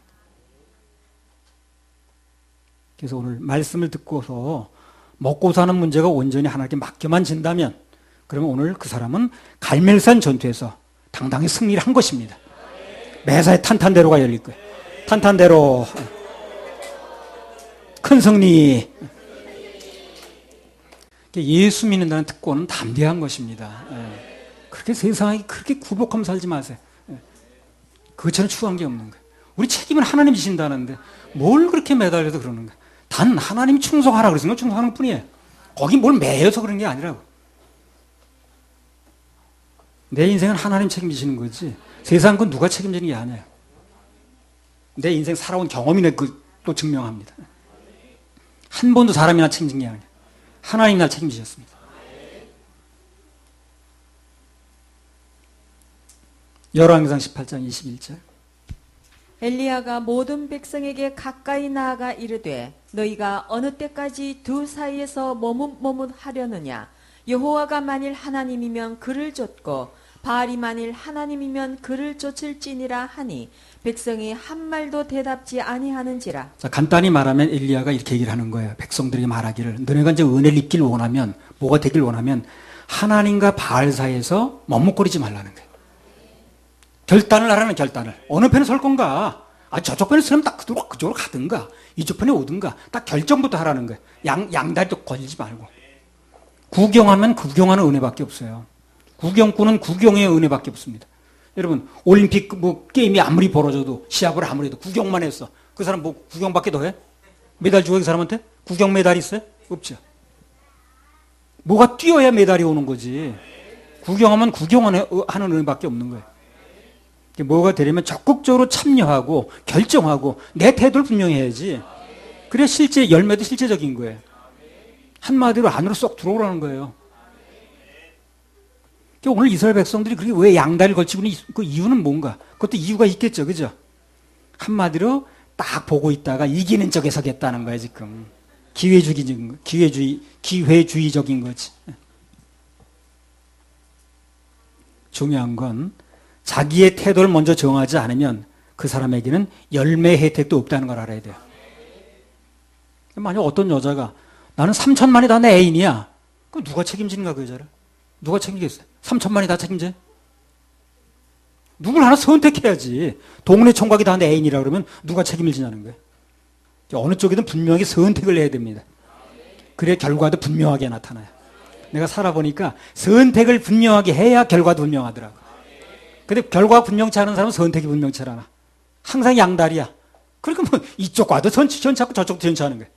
그래서 오늘 말씀을 듣고서 먹고 사는 문제가 온전히 하나님께 맡겨만 진다면 그러면 오늘 그 사람은 갈멜산 전투에서 당당히 승리를 한 것입니다. 매사에 탄탄대로가 열릴 거예요. 탄탄대로 큰 승리. 예수 믿는다는 특권은 담대한 것입니다. 그렇게 세상에 그렇게 굴복하며 살지 마세요. 그것처럼 추한 게 없는 거예요. 우리 책임은 하나님 지신다는데 뭘 그렇게 매달려서 그러는 거예요. 단 하나님이 충성하라 그랬으면 충성하는 뿐이에요. 거기 뭘 매여서 그런 게 아니라고. 내 인생은 하나님 책임지시는 거지 세상 건 누가 책임지는 게 아니에요. 내 인생 살아온 경험이 또 증명합니다. 한 번도 사람이나 책임진 게 아니에요. 하나님이 날 책임지셨습니다. 열왕기상 18장 21절 엘리야가 모든 백성에게 가까이 나아가 이르되 너희가 어느 때까지 두 사이에서 머뭇머뭇하려느냐. 여호와가 만일 하나님이면 그를 쫓고 바알이 만일 하나님이면 그를 쫓을지니라 하니 백성이 한 말도 대답지 아니하는지라. 자, 간단히 말하면 엘리야가 이렇게 얘기를 하는 거예요. 백성들에게 말하기를 너네가 이제 은혜를 입길 원하면 뭐가 되길 원하면 하나님과 바알 사이에서 머뭇거리지 말라는 거예요. 결단을 하라는 결단을. 어느 편에 설 건가? 아, 저쪽 편에 서면 딱 그쪽으로 가든가 이쪽 편에 오든가 딱 결정부터 하라는 거예요. 양다리도 걸리지 말고. 구경하면 구경하는 은혜밖에 없어요. 구경꾼은 구경의 은혜밖에 없습니다. 여러분 올림픽 뭐 게임이 아무리 벌어져도 시합을 아무리 해도 구경만 했어. 그 사람 뭐 구경밖에 더 해? 메달 주고 그 사람한테? 구경 메달이 있어요? 없죠. 뭐가 뛰어야 메달이 오는 거지. 구경하면 구경하는 은혜밖에 없는 거예요. 뭐가 되려면 적극적으로 참여하고 결정하고 내 태도를 분명히 해야지. 그래야 실제 열매도 실제적인 거예요. 한마디로 안으로 쏙 들어오라는 거예요. 오늘 이스라엘 백성들이 그렇게 왜 양다리를 걸치고 있는 그 이유는 뭔가? 그것도 이유가 있겠죠. 그죠? 한마디로 딱 보고 있다가 이기는 쪽에 서겠다는 거야, 지금. 기회주의적인 거지. 중요한 건 자기의 태도를 먼저 정하지 않으면 그 사람에게는 열매 혜택도 없다는 걸 알아야 돼요. 만약 어떤 여자가 나는 3천만이 다 내 애인이야. 그럼 누가 책임지는가 그 여자를? 누가 책임지겠어요? 3천만이 다 책임져? 누굴 하나 선택해야지. 동네 총각이 다 내 애인이라 그러면 누가 책임을 지냐는 거예요. 어느 쪽이든 분명히 선택을 해야 됩니다. 그래야 결과도 분명하게 나타나요. 내가 살아보니까 선택을 분명하게 해야 결과도 분명하더라고. 근데 결과가 분명치 않은 사람은 선택이 분명치 않아. 항상 양다리야. 그러니까 뭐 이쪽과도 전치 않고 저쪽도 전치 않은 거예요.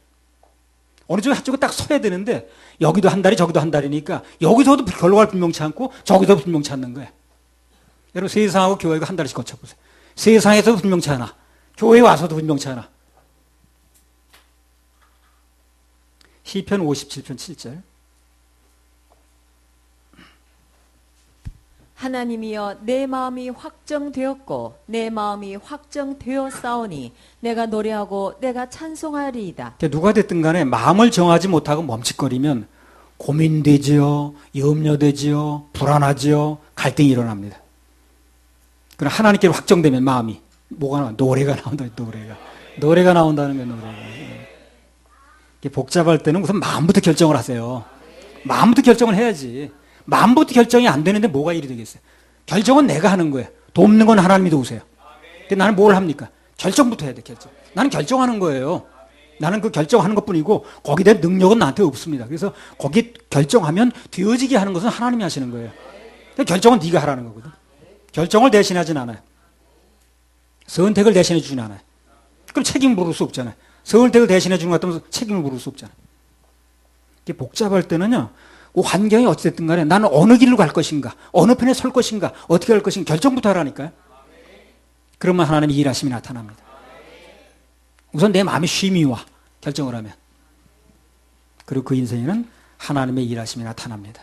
어느 쪽에 한쪽에 딱 서야 되는데 여기도 한 다리 저기도 한 다리니까 여기서도 결과가 분명치 않고 저기도 분명치 않는 거예요. 여러분 세상하고 교회가 한 다리씩 거쳐보세요. 세상에서도 분명치 않아. 교회에 와서도 분명치 않아. 시편 57편 7절. 하나님이여 내 마음이 확정되었고 내 마음이 확정되었사오니 내가 노래하고 내가 찬송하리이다. 누가 됐든 간에 마음을 정하지 못하고 멈칫거리면 고민되지요, 염려되지요, 불안하지요, 갈등이 일어납니다. 그러나 하나님께로 확정되면 마음이 뭐가 나와? 노래가 나온다. 노래가 나온다는 거예요. 노래가. 복잡할 때는 우선 마음부터 결정을 하세요. 마음부터 결정을 해야지. 마음부터 결정이 안 되는데 뭐가 일이 되겠어요? 결정은 내가 하는 거예요. 돕는 건 하나님이 도우세요. 근데 나는 뭘 합니까? 결정부터 해야 돼, 결정. 나는 결정하는 거예요. 나는 그 결정하는 것 뿐이고 거기에 대한 능력은 나한테 없습니다. 그래서 거기 결정하면 되어지게 하는 것은 하나님이 하시는 거예요. 결정은 네가 하라는 거거든. 결정을 대신하진 않아요. 선택을 대신해 주진 않아요. 그럼 책임을 물을 수 없잖아요. 선택을 대신해 주는 것 같으면 책임을 물을 수 없잖아요. 이게 복잡할 때는요. 그 환경이 어찌됐든 간에 나는 어느 길로 갈 것인가, 어느 편에 설 것인가, 어떻게 할 것인가 결정부터 하라니까요. 그러면 하나님의 일하심이 나타납니다. 우선 내 마음에 쉼이 와, 결정을 하면. 그리고 그 인생에는 하나님의 일하심이 나타납니다.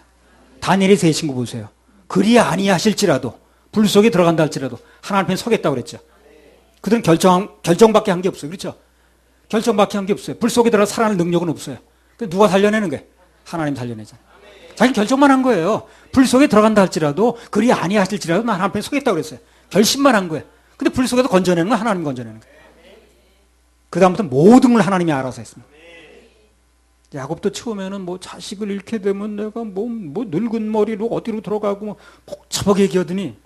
다니엘의 세 친구 보세요. 그리 아니하실지라도, 불 속에 들어간다 할지라도 하나님 편에 서겠다고 그랬죠. 그들은 결정밖에 한 게 없어요. 그렇죠? 결정밖에 한 게 없어요. 불 속에 들어가 살아날 능력은 없어요. 누가 살려내는 거예요? 하나님 살려내잖아요. 자기 결정만 한 거예요. 불 속에 들어간다 할지라도 그리 아니하실지라도 나 하나님 편에 서겠다고 그랬어요. 결심만 한 거예요. 근데 불 속에서 건져내는 건 하나님 건져내는 거예요. 그 다음부터 모든 걸 하나님이 알아서 했습니다. 야곱도 처음에는 뭐 자식을 잃게 되면 내가 뭐 늙은 머리로 어디로 들어가고 뭐 복잡하게 얘기하더니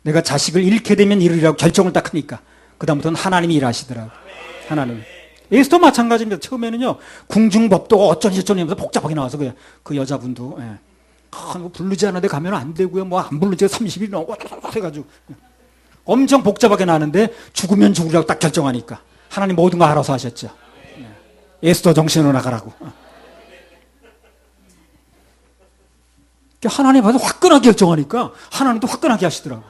내가 자식을 잃게 되면 이르리라고 결정을 딱 하니까 그 다음부터는 하나님이 일하시더라고요. 하나님. 에스더 마찬가지입니다. 처음에는요, 궁중법도가 어쩐지 하면서 복잡하게 나와서 그 여자분도, 뭐 부르지 않은데 가면 안 되고요. 뭐 안 부르지 30일 나오고 해가지고. 엄청 복잡하게 나는데 죽으면 죽으려고 딱 결정하니까. 하나님 모든 거 알아서 하셨죠. 에스더 정신으로 나가라고. 하나님 앞에서 화끈하게 결정하니까 하나님도 화끈하게 하시더라고요.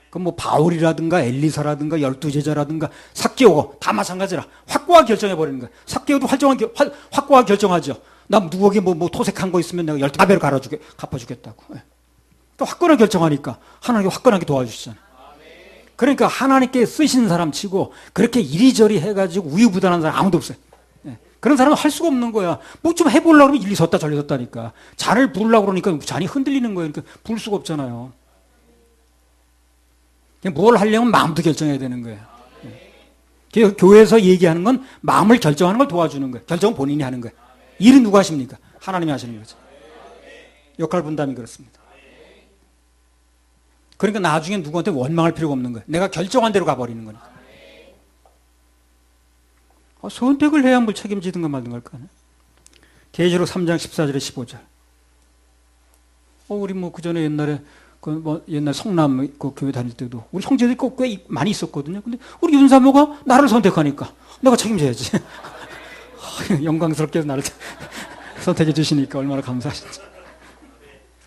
그럼 뭐 바울이라든가 엘리사라든가 12제자라든가 삭개오 다 마찬가지라 확고하게 결정해버리는 거예요. 삭개오도 확고하게 결정하죠. 나 누구에게 뭐 토색한 거 있으면 내가 12배로 갚아주겠다고. 또 화끈하게 결정하니까 하나님이 화끈하게 도와주시잖아요. 그러니까 하나님께 쓰신 사람 치고 그렇게 이리저리 해가지고 우유부단한 사람 아무도 없어요. 예. 그런 사람은 할 수가 없는 거야. 뭐 좀 해보려고 그러면 일리 섰다 저리 섰다니까. 잔을 부으려고 그러니까 잔이 흔들리는 거예요. 그러니까 부을 수가 없잖아요. 뭘 하려면 마음도 결정해야 되는 거예요. 예. 교회에서 얘기하는 건 마음을 결정하는 걸 도와주는 거예요. 결정은 본인이 하는 거예요. 일은 누가 하십니까? 하나님이 하시는 거죠. 역할 분담이 그렇습니다. 그러니까 나중에 누구한테 원망할 필요가 없는 거예요. 내가 결정한 대로 가버리는 거니까. 선택을 해야 뭘 책임지든가 말든가 할까. 계시록 3장 14절에 15절. 우리 뭐 그 전에 옛날에 옛날 성남 그 교회 다닐 때도 우리 형제들이 꽤 많이 있었거든요. 근데 우리 윤사모가 나를 선택하니까 내가 책임져야지. 영광스럽게 나를 선택해 주시니까 얼마나 감사하신지.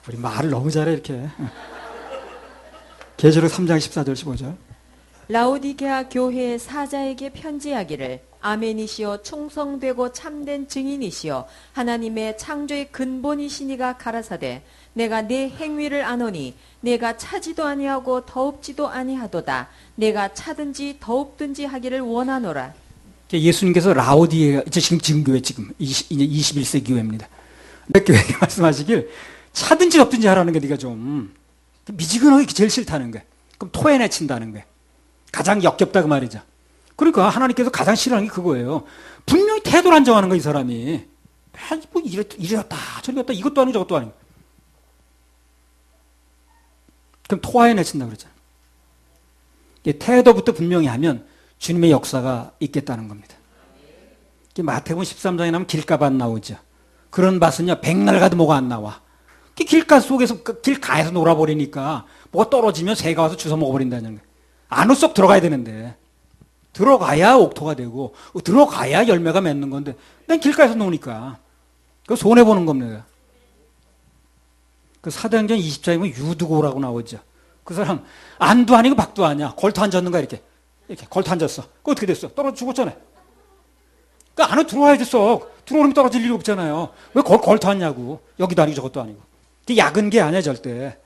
우리 말을 너무 잘해 이렇게. 계시록 3장 14절 15절. 라오디게아 교회의 사자에게 편지하기를 아멘이시여 충성되고 참된 증인이시여 하나님의 창조의 근본이시니가 가라사대 내가 내 행위를 아노니 내가 차지도 아니하고 더웁지도 아니하도다 내가 차든지 더웁든지 하기를 원하노라. 예수님께서 라오디게아 지금 교회 지금 이제 21세기 교회입니다. 교회에게 말씀하시길 차든지 덥든지 하라는 게 네가 좀 미지근하게 제일 싫다는 거야. 그럼 토해내친다는 거야. 가장 역겹다 그 말이죠. 그러니까 하나님께서 가장 싫어하는 게 그거예요. 분명히 태도를 안 정하는 거야 이 사람이. 뭐 이랬다 저리 갔다 이것도 아니고 저것도 아니고. 그럼 토해내친다 그러잖아. 태도부터 분명히 하면 주님의 역사가 있겠다는 겁니다. 마태복음 13장에 나오면 길가밭 나오죠. 그런 밭은요 백날 가도 뭐가 안 나와. 길가 속에서 길가에서 놀아버리니까 뭐가 떨어지면 새가 와서 주워 먹어버린다는 거예요. 안으로 쏙 들어가야 되는데 들어가야 옥토가 되고 들어가야 열매가 맺는 건데 난 길가에서 노니까 그 손해보는 겁니다. 그 사도행전 20장에 보면 유두고라고 나오죠. 그 사람 안도 아니고 박도 아니야. 걸터 앉았는가 이렇게 걸터 앉았어. 그 어떻게 됐어? 떨어져 죽었잖아요. 그 안으로 들어와야 됐어. 들어오면 떨어질 일이 없잖아요. 왜 걸터 앉냐고. 여기도 아니고 저것도 아니고. 그게 약은 게 아니야 절대.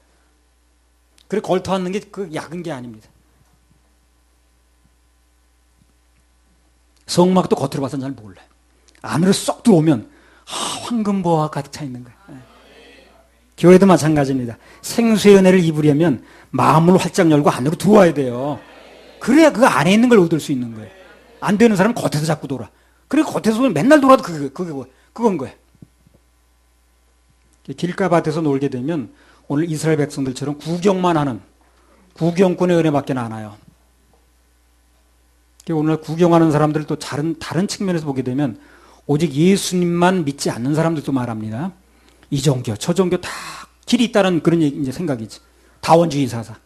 그래 걸터 앉는 게 그 약은 게 아닙니다. 성막도 겉으로 봐서는 잘 몰라요. 안으로 쏙 들어오면 황금보화 가득 차 있는 거예요. 교회도 마찬가지입니다. 생수의 은혜를 입으려면 마음을 활짝 열고 안으로 들어와야 돼요. 그래야 그 안에 있는 걸 얻을 수 있는 거예요. 안 되는 사람은 겉에서 자꾸 돌아. 그리고 겉에서 맨날 돌아도 그건 거예요. 길가밭에서 놀게 되면 오늘 이스라엘 백성들처럼 구경만 하는 구경꾼의 은혜밖에 안 와요. 오늘 구경하는 사람들을 또 다른 측면에서 보게 되면 오직 예수님만 믿지 않는 사람들도 말합니다. 이 종교, 저 종교 다 길이 있다는 그런 이제 생각이지. 다원주의 사상.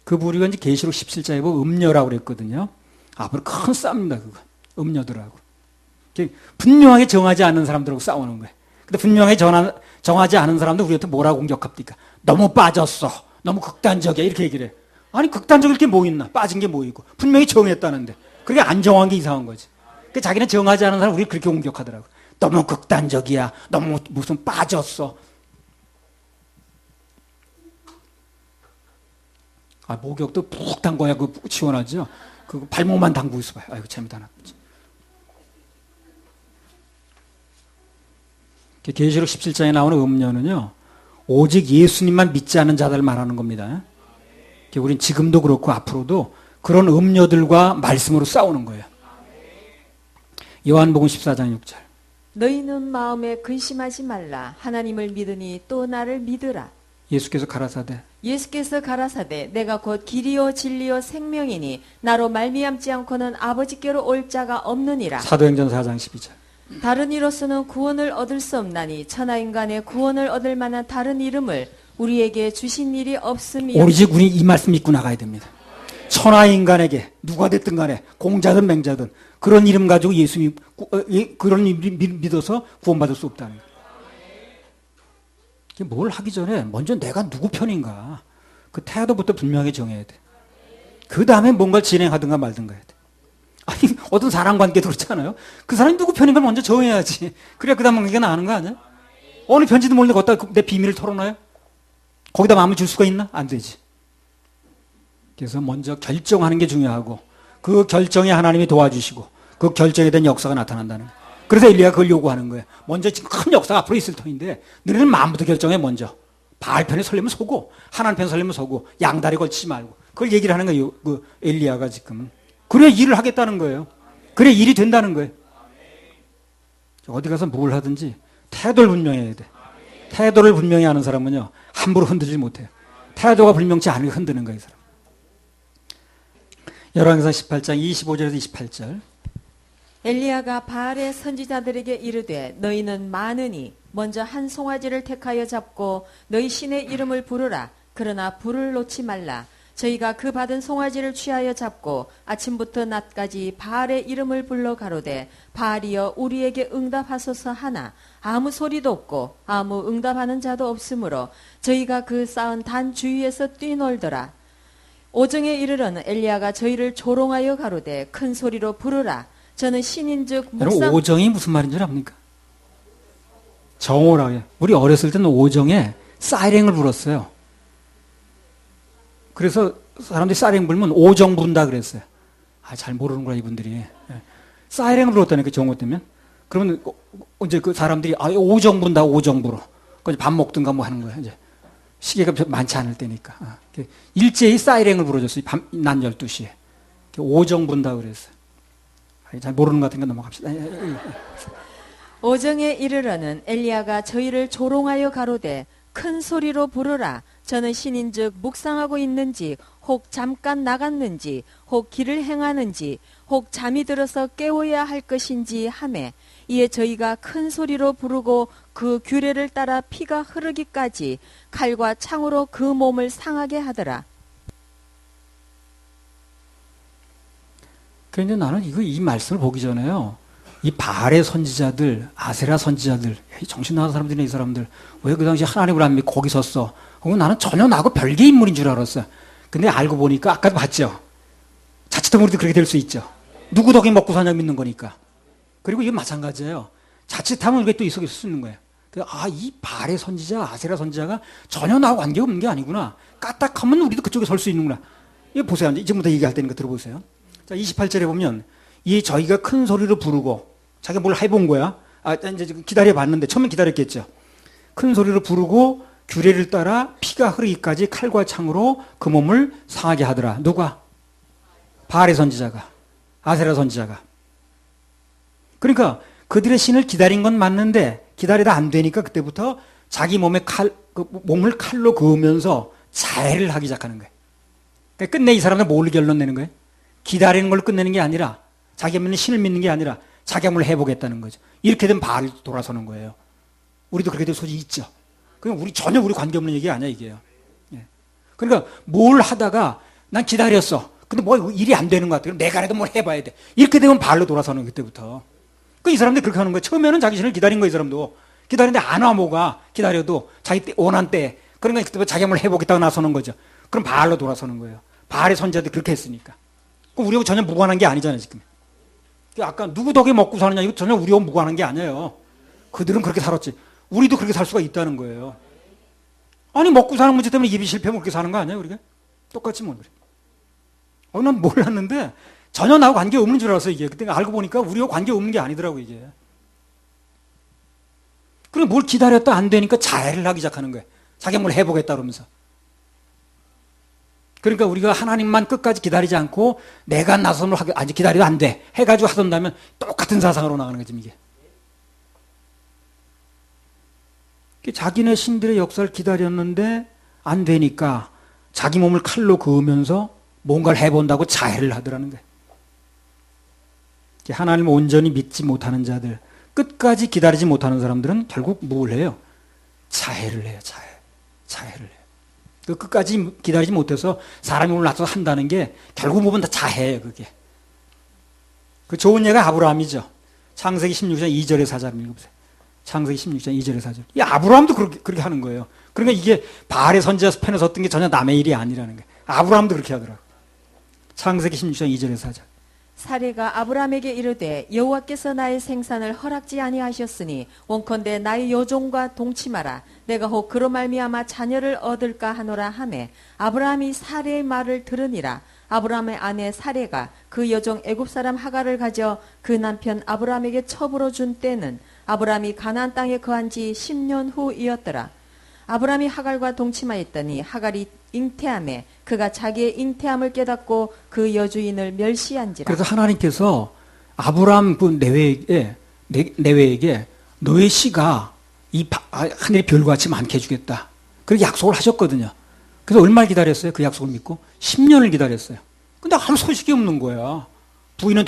그 부류가 이제 계시록 17장에 보면 음녀라고 그랬거든요. 앞으로 큰 싸움입니다, 그거. 음녀들하고. 분명하게 정하지 않는 사람들하고 싸우는 거예요. 근데 분명하게 정하지 않은 사람들 우리한테 뭐라고 공격합니까? 너무 빠졌어. 너무 극단적이야. 이렇게 얘기를 해요. 아니 극단적일 게 뭐 있나? 빠진 게 뭐 있고. 분명히 정했다는데. 그게 안 정한 게 이상한 거지. 그러니까 자기는 정하지 않은 사람 우리 그렇게 공격하더라고. 너무 극단적이야. 너무 무슨 빠졌어. 목욕도 푹 담궈야 그 시원하죠. 그 발목만 담그고 있어봐요. 아이고 재미도 하나. 계시록 17장에 나오는 음녀는요. 오직 예수님만 믿지 않는 자들을 말하는 겁니다. 우린 지금도 그렇고 앞으로도 그런 음녀들과 말씀으로 싸우는 거예요. 요한복음 14장 6절. 너희는 마음에 근심하지 말라. 하나님을 믿으니 또 나를 믿으라. 예수께서 가라사대 내가 곧 길이요 진리요 생명이니 나로 말미암지 않고는 아버지께로 올 자가 없느니라. 사도행전 4장 12절. 다른 이로서는 구원을 얻을 수 없나니 천하인간의 구원을 얻을 만한 다른 이름을 우리에게 주신 일이 없음이요. 오직 우리 이 말씀 믿고 나가야 됩니다. 천하인간에게 누가 됐든 간에 공자든 맹자든 그런 이름 가지고 그런 이름 믿어서 구원받을 수 없다는 거예요. 뭘 하기 전에 먼저 내가 누구 편인가 그 태도부터 분명하게 정해야 돼. 그 다음에 뭔가를 진행하든가 말든가 해야 돼. 아니 어떤 사람관계도 그렇잖아요. 그 사람이 누구 편인 걸 먼저 정해야지. 그래야 그 다음 관계가 나는 거 아니야? 어느 편지도 모르는데 거기다 내 비밀을 털어놔요? 거기다 마음을 줄 수가 있나? 안 되지. 그래서 먼저 결정하는 게 중요하고 그 결정에 하나님이 도와주시고 그 결정에 대한 역사가 나타난다는 거예요. 그래서 엘리야가 그걸 요구하는 거예요. 먼저 지금 큰 역사가 앞으로 있을 터인데 너희는 마음부터 결정해 먼저. 바알 편에 설려면 서고 하나님 편에 설려면 서고 양다리 걸치지 말고 그걸 얘기를 하는 거예요. 그 엘리야가 지금. 그래야 일을 하겠다는 거예요. 그래야 일이 된다는 거예요. 어디 가서 뭘 하든지 태도를 분명해야 돼. 태도를 분명히 하는 사람은요 함부로 흔들지 못해요. 태도가 분명치 않으면 흔드는 거예요. 이 사람. 열왕기상 18장 25절에서 28절. 엘리야가 바알의 선지자들에게 이르되 너희는 많으니 먼저 한 송아지를 택하여 잡고 너희 신의 이름을 부르라. 그러나 불을 놓지 말라. 저희가 그 받은 송아지를 취하여 잡고 아침부터 낮까지 바알의 이름을 불러 가로되 바알이여 우리에게 응답하소서 하나 아무 소리도 없고 아무 응답하는 자도 없으므로 저희가 그 쌓은 단 주위에서 뛰놀더라. 오정에 이르러는 엘리야가 저희를 조롱하여 가로되 큰 소리로 부르라. 저는 신인즉 여러분 오정이 무슨 말인 줄 압니까? 정오라고 해요. 우리 어렸을 때는 오정에 사이렌을 불었어요. 그래서 사람들이 사이렌 불면 오정 부른다 그랬어요. 잘 모르는구나 이분들이. 사이렌을 불었다니까 정오 때면. 그러면 이제 그 사람들이 오정 부른다 오정 불어. 그래서 밥 먹든가 뭐 하는 거예요. 이제 시계가 많지 않을 때니까. 일제히 사이렌을 불어줬어요. 낮 12시에. 오정 부른다 그랬어요. 잘 모르는 것 같으니까 넘어갑시다. 오정에 이르러는 엘리야가 저희를 조롱하여 가로되 큰 소리로 부르라. 저는 신인즉 묵상하고 있는지 혹 잠깐 나갔는지 혹 길을 행하는지 혹 잠이 들어서 깨워야 할 것인지 하매 이에 저희가 큰 소리로 부르고 그 규례를 따라 피가 흐르기까지 칼과 창으로 그 몸을 상하게 하더라. 그런데 나는 이 말씀을 보기 전에요. 이 바알의 선지자들, 아세라 선지자들, 정신 나간 사람들이네, 이 사람들. 왜 그 당시에 하나님을 안 믿고 거기 섰어? 그건 나는 전혀 나하고 별개 인물인 줄 알았어요. 근데 알고 보니까 아까도 봤죠. 자칫하면 우리도 그렇게 될 수 있죠. 누구 덕에 먹고 사냐 믿는 거니까. 그리고 이게 마찬가지예요. 자칫하면 우리가 또 이 속에 있을 수 있는 거예요. 이 바알의 선지자, 아세라 선지자가 전혀 나하고 관계없는 게 아니구나. 까딱하면 우리도 그쪽에 설 수 있는구나. 이거 보세요. 이제부터 얘기할 테니까 들어보세요. 자, 28절에 보면, 저희가 큰 소리로 부르고, 자기가 뭘 해본 거야. 이제 기다려 봤는데, 처음엔 기다렸겠죠. 큰 소리로 부르고, 규례를 따라 피가 흐르기까지 칼과 창으로 그 몸을 상하게 하더라. 누가? 바알의 선지자가. 아세라 선지자가. 그러니까, 그들의 신을 기다린 건 맞는데, 기다리다 안 되니까 그때부터 자기 몸에 몸을 칼로 그으면서 자해를 하기 시작하는 거예요. 그러니까 끝내 이 사람들 뭘 결론 내는 거예요? 기다리는 걸 끝내는 게 아니라 자기가 믿는 신을 믿는 게 아니라 자기 몸을 해보겠다는 거죠. 이렇게 되면 바알이 돌아서는 거예요. 우리도 그렇게 될 소지 있죠. 그냥 전혀 우리 관계없는 얘기 아니야 이게요. 그러니까 뭘 하다가 난 기다렸어. 근데 뭐 일이 안 되는 것 같아. 그럼 내가라도 뭘 해봐야 돼. 이렇게 되면 바알로 돌아서는 거예요, 그때부터. 이 사람들이 그렇게 하는 거예요. 처음에는 자기 신을 기다린 거예요, 이 사람도. 기다리는데 안 와 뭐가 기다려도 자기 원한 때. 그러니까 그때부터 자기 몸을 해보겠다고 나서는 거죠. 그럼 바알로 돌아서는 거예요. 바알의 선지자들이 그렇게 했으니까. 우리하고 전혀 무관한 게 아니잖아요, 지금. 아까 누구 덕에 먹고 사느냐, 이거 전혀 우리하고 무관한 게 아니에요. 그들은 그렇게 살았지. 우리도 그렇게 살 수가 있다는 거예요. 아니, 먹고 사는 문제 때문에 입이 실패하면 그렇게 사는 거 아니에요, 우리가? 똑같이 뭐, 그래. 난 몰랐는데, 전혀 나하고 관계 없는 줄 알았어, 이게. 그때 알고 보니까 우리하고 관계 없는 게 아니더라고, 이게. 그래, 뭘 기다렸다 안 되니까 자해를 하기 시작하는 거예요. 자기 뭘 해보겠다 그러면서. 그러니까 우리가 하나님만 끝까지 기다리지 않고 내가 나선을 아직 기다려도 안 돼. 해가지고 하던다면 똑같은 사상으로 나가는 거지, 이게. 자기네 신들의 역사를 기다렸는데 안 되니까 자기 몸을 칼로 그으면서 뭔가를 해본다고 자해를 하더라는 거예요. 하나님을 온전히 믿지 못하는 자들, 끝까지 기다리지 못하는 사람들은 결국 뭘 해요? 자해를 해요, 자해를 해요. 끝까지 기다리지 못해서 사람이 오늘 나서 한다는 게 결국 보면 다 자해예요, 그게. 그 좋은 예가 아브라함이죠. 창세기 16장 2절의 사절 읽어보세요. 창세기 16장 2절의 사절. 이 아브라함도 그렇게 하는 거예요. 그러니까 이게 바알의 선지자 편에 섰던 게 전혀 남의 일이 아니라는 거예요. 아브라함도 그렇게 하더라고요. 창세기 16장 2절의 사절. 사례가 아브라함에게 이르되 여호와께서 나의 생산을 허락지 아니하셨으니 원컨대 나의 여종과 동침하라. 내가 혹 그로 말미암아 자녀를 얻을까 하노라 하매 아브라함이 사례의 말을 들으니라. 아브라함의 아내 사례가 그 여종 애굽 사람 하갈을 가져 그 남편 아브라함에게 첩으로 준 때는 아브라함이 가나안 땅에 거한 지 10년 후이었더라. 아브라함이 하갈과 동침하였더니 하갈이 잉태함에 그가 자기의 잉태함을 깨닫고 그 여주인을 멸시한지라. 그래서 하나님께서 아브라함 그 내외에게 너의 씨가 하늘의 별같이 많게 해주겠다. 그렇게 약속을 하셨거든요. 그래서 얼마를 기다렸어요? 그 약속을 믿고 10년을 기다렸어요. 근데 아무 소식이 없는 거야. 부인은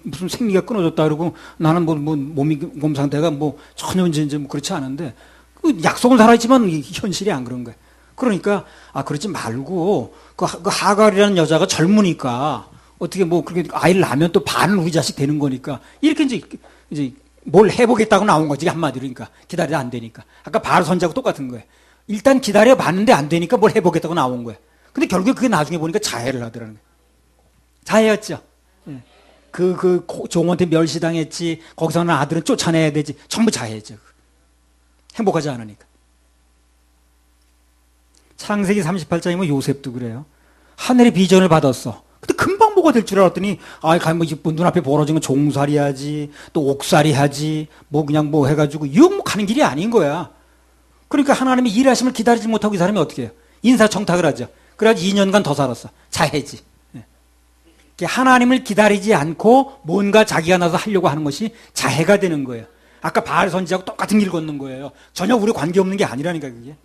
무슨 생리가 끊어졌다 그러고 나는 몸 상태가 전혀 이제 그렇지 않은데 그 약속은 살아있지만 현실이 안 그런 거야. 그러니까 그러지 말고 그 하갈이라는 여자가 젊으니까 어떻게 그렇게 아이를 낳으면 또 반은 우리 자식 되는 거니까 이렇게 이제 뭘 해보겠다고 나온 거지 한마디로. 그러니까 기다려도 안 되니까. 아까 바알 선지하고 똑같은 거예요. 일단 기다려 봤는데 안 되니까 뭘 해보겠다고 나온 거예요. 근데 결국에 그게 나중에 보니까 자해를 하더라는 거예요. 자해였죠. 예. 그 종한테 멸시당했지. 거기서 는 아들은 쫓아내야 되지. 전부 자해죠. 행복하지 않으니까. 창세기 38장이면 요셉도 그래요. 하늘의 비전을 받았어. 근데 금방 뭐가 될 줄 알았더니 눈앞에 벌어진 건 종살이 하지, 또 옥살이 하지, 그냥 해가지고 이거 가는 길이 아닌 거야. 그러니까 하나님의 일하심을 기다리지 못하고 이 사람이 어떻게 해요? 인사청탁을 하죠. 그래가지고 2년간 더 살았어. 자해지. 하나님을 기다리지 않고 뭔가 자기가 나서 하려고 하는 것이 자해가 되는 거예요. 아까 바알 선지하고 똑같은 길 걷는 거예요. 전혀 우리 관계없는 게 아니라니까 그게.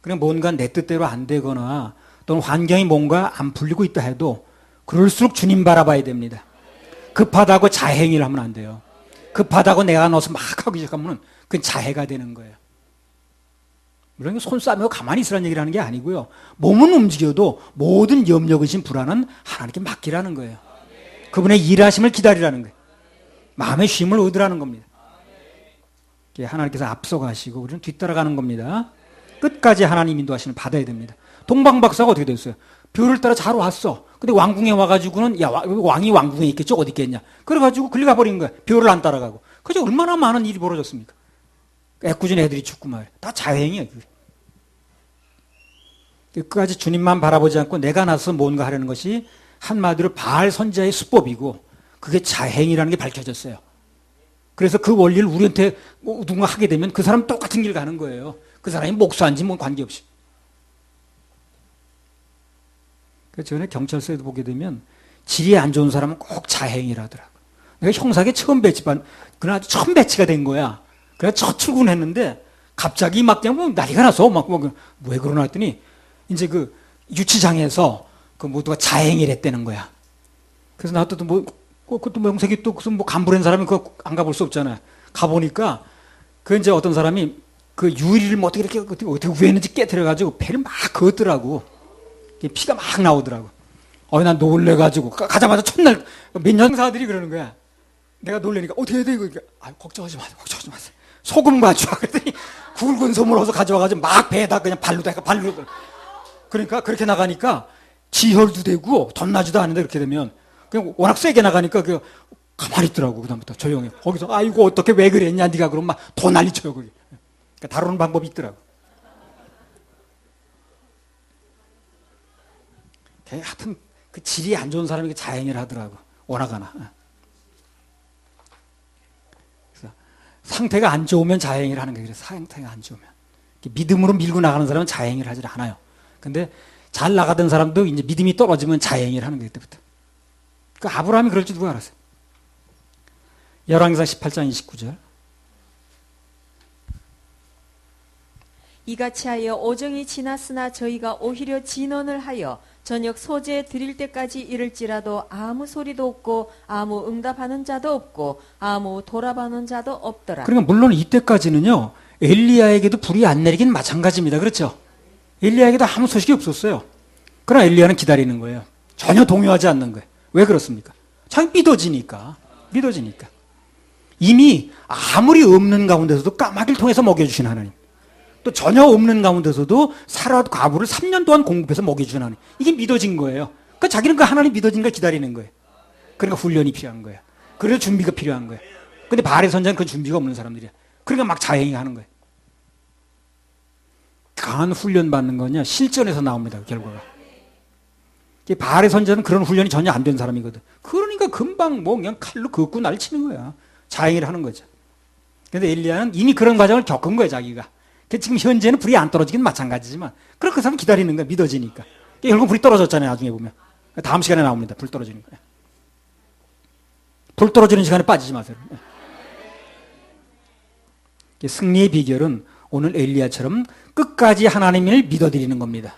그냥 뭔가 내 뜻대로 안 되거나 또는 환경이 뭔가 안 풀리고 있다 해도 그럴수록 주님 바라봐야 됩니다. 급하다고 자행위를 하면 안 돼요. 급하다고 내가 넣어서 막 하기 시작하면 그건 자해가 되는 거예요. 물론 손 싸매고 가만히 있으라는 얘기를 하는 게 아니고요. 몸은 움직여도 모든 염려, 의심, 불안은 하나님께 맡기라는 거예요. 그분의 일하심을 기다리라는 거예요. 마음의 쉼을 얻으라는 겁니다. 하나님께서 앞서가시고 우리는 뒤따라가는 겁니다. 끝까지 하나님 인도하시는 받아야 됩니다. 동방박사가 어떻게 됐어요? 벼를 따라 잘 왔어. 근데 왕궁에 와가지고는 왕이 왕궁에 있겠죠? 어디 있겠냐? 그래가지고 끌려가 버린 거야. 벼를 안 따라가고. 그죠? 얼마나 많은 일이 벌어졌습니까? 애꿎은 애들이 죽고 말이야. 다 자행이에요. 끝까지 주님만 바라보지 않고 내가 나서 뭔가 하려는 것이 한마디로 바알 선지자의 수법이고 그게 자행이라는 게 밝혀졌어요. 그래서 그 원리를 우리한테 누군가 하게 되면 그 사람 똑같은 길 가는 거예요. 그 사람이 목사인지 관계없이. 그래서 전에 경찰서에도 보게 되면 질이 안 좋은 사람은 꼭 자행이라 하더라고요. 내가 형사계 처음 그날 처음 배치가 된 거야. 그래서 첫 출근했는데 갑자기 막 그냥 난리가 나서 왜 그러나 했더니 이제 그 유치장에서 누가 자행을 했다는 거야. 그래서 나도 그것도 명색이 또 무슨 간부란 사람이 그거 안 가볼 수 없잖아요. 가보니까 그 이제 어떤 사람이 그 유리를 어떻게 구했는지 깨뜨려가지고 배를 막 그었더라고. 피가 막 나오더라고. 난 놀래가지고 가자마자 첫날 몇 년사들이 그러는 거야. 내가 놀래니까 어떻게 해야 돼? 그러니까 걱정하지 마세요. 소금 가져와. 그랬더니 굵은 솜을 어서 가져와가지고 막 배에다 그냥 발로. 그러니까 그렇게 나가니까 지혈도 되고 덧나지도 않은데 그렇게 되면 그냥 워낙 세게 나가니까 가만히 있더라고. 그다음부터 조용히. 거기서 어떻게 왜 그랬냐 네가 그러면 막 더 난리쳐요. 그게. 그러니까 다루는 방법이 있더라고. 하여튼 그 질이 안 좋은 사람이 자행을 하더라고. 오나가나. 그래서 상태가 안 좋으면 자행을 하는 거예요. 상태가 안 좋으면. 믿음으로 밀고 나가는 사람은 자행을 하지 않아요. 근데 잘 나가던 사람도 이제 믿음이 떨어지면 자행을 하는 거예요. 그때부터. 그 아브라함이 그럴 줄 누가 알았어요? 열왕기상 18장 29절. 이같이 하여 오정이 지났으나 저희가 오히려 진언을 하여 저녁 소재 드릴 때까지 이를지라도 아무 소리도 없고 아무 응답하는 자도 없고 아무 돌아보는 자도 없더라. 그러니까 물론 이때까지는요. 엘리야에게도 불이 안 내리긴 마찬가지입니다. 그렇죠? 엘리야에게도 아무 소식이 없었어요. 그러나 엘리야는 기다리는 거예요. 전혀 동요하지 않는 거예요. 왜 그렇습니까? 참 믿어지니까. 이미 아무리 없는 가운데서도 까마귀를 통해서 먹여주신 하나님. 또 전혀 없는 가운데서도 사라 과부를 3년 동안 공급해서 먹여주신 하나님. 이게 믿어진 거예요. 그러니까 자기는 그 하나님 믿어지는 걸 기다리는 거예요. 그러니까 훈련이 필요한 거예요. 그래서 준비가 필요한 거예요. 근데 바알의 선자는 그 준비가 없는 사람들이야. 그러니까 막 자행이 하는 거예요. 강한 훈련 받는 거냐 실전에서 나옵니다. 결과가. 바알의 선자는 그런 훈련이 전혀 안 된 사람이거든. 그러니까 금방 뭐 그냥 칼로 긋고 날치는 거야. 자행을 하는 거죠. 근데 엘리야는 이미 그런 과정을 겪은 거예요, 자기가. 지금 현재는 불이 안 떨어지긴 마찬가지지만 그렇게 그 사람 기다리는 거야, 믿어지니까. 결국 불이 떨어졌잖아요, 나중에 보면. 다음 시간에 나옵니다. 불 떨어지는 거예요. 불 떨어지는 시간에 빠지지 마세요. 승리의 비결은 오늘 엘리야처럼 끝까지 하나님을 믿어드리는 겁니다.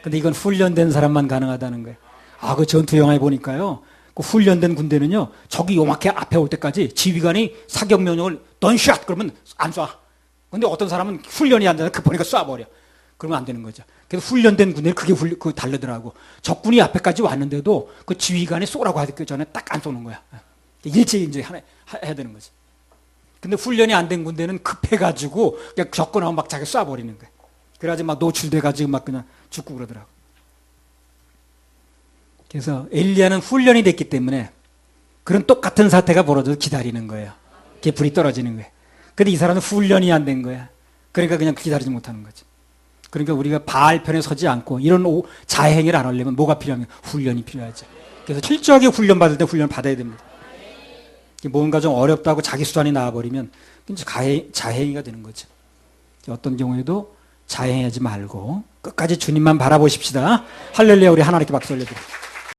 근데 이건 훈련된 사람만 가능하다는 거예요. 그 전투 영화에 보니까요. 그 훈련된 군대는요. 적이 요만하게 앞에 올 때까지 지휘관이 사격 명령을 던샷 그러면 안 쏴. 근데 어떤 사람은 훈련이 안 되면 급하니까 쏴버려. 그러면 안 되는 거죠. 그래서 훈련된 군대는 그게 다르더라고. 적군이 앞에까지 왔는데도 그 지휘관이 쏘라고 하기 전에 딱 안 쏘는 거야. 일제히 이제 해야 되는 거지. 근데 훈련이 안 된 군대는 급해가지고 그냥 적군하고 막 자기 쏴버리는 거야. 그래가지고 막 노출돼가지고 막 그냥 죽고 그러더라고. 그래서 엘리야는 훈련이 됐기 때문에 그런 똑같은 사태가 벌어져도 기다리는 거예요. 그게 불이 떨어지는 거예요. 근데 이 사람은 훈련이 안 된 거야. 그러니까 그냥 기다리지 못하는 거지. 그러니까 우리가 바알 편에 서지 않고 이런 자행을 안 하려면 뭐가 필요하면 훈련이 필요하죠. 그래서 철저하게 훈련 받을 때 훈련을 받아야 됩니다. 뭔가 좀 어렵다고 자기 수단이 나와버리면 이제 자행이가 되는 거죠. 어떤 경우에도 자행하지 말고 끝까지 주님만 바라보십시다. 할렐루야, 우리 하나님께 박수 올려드립니다.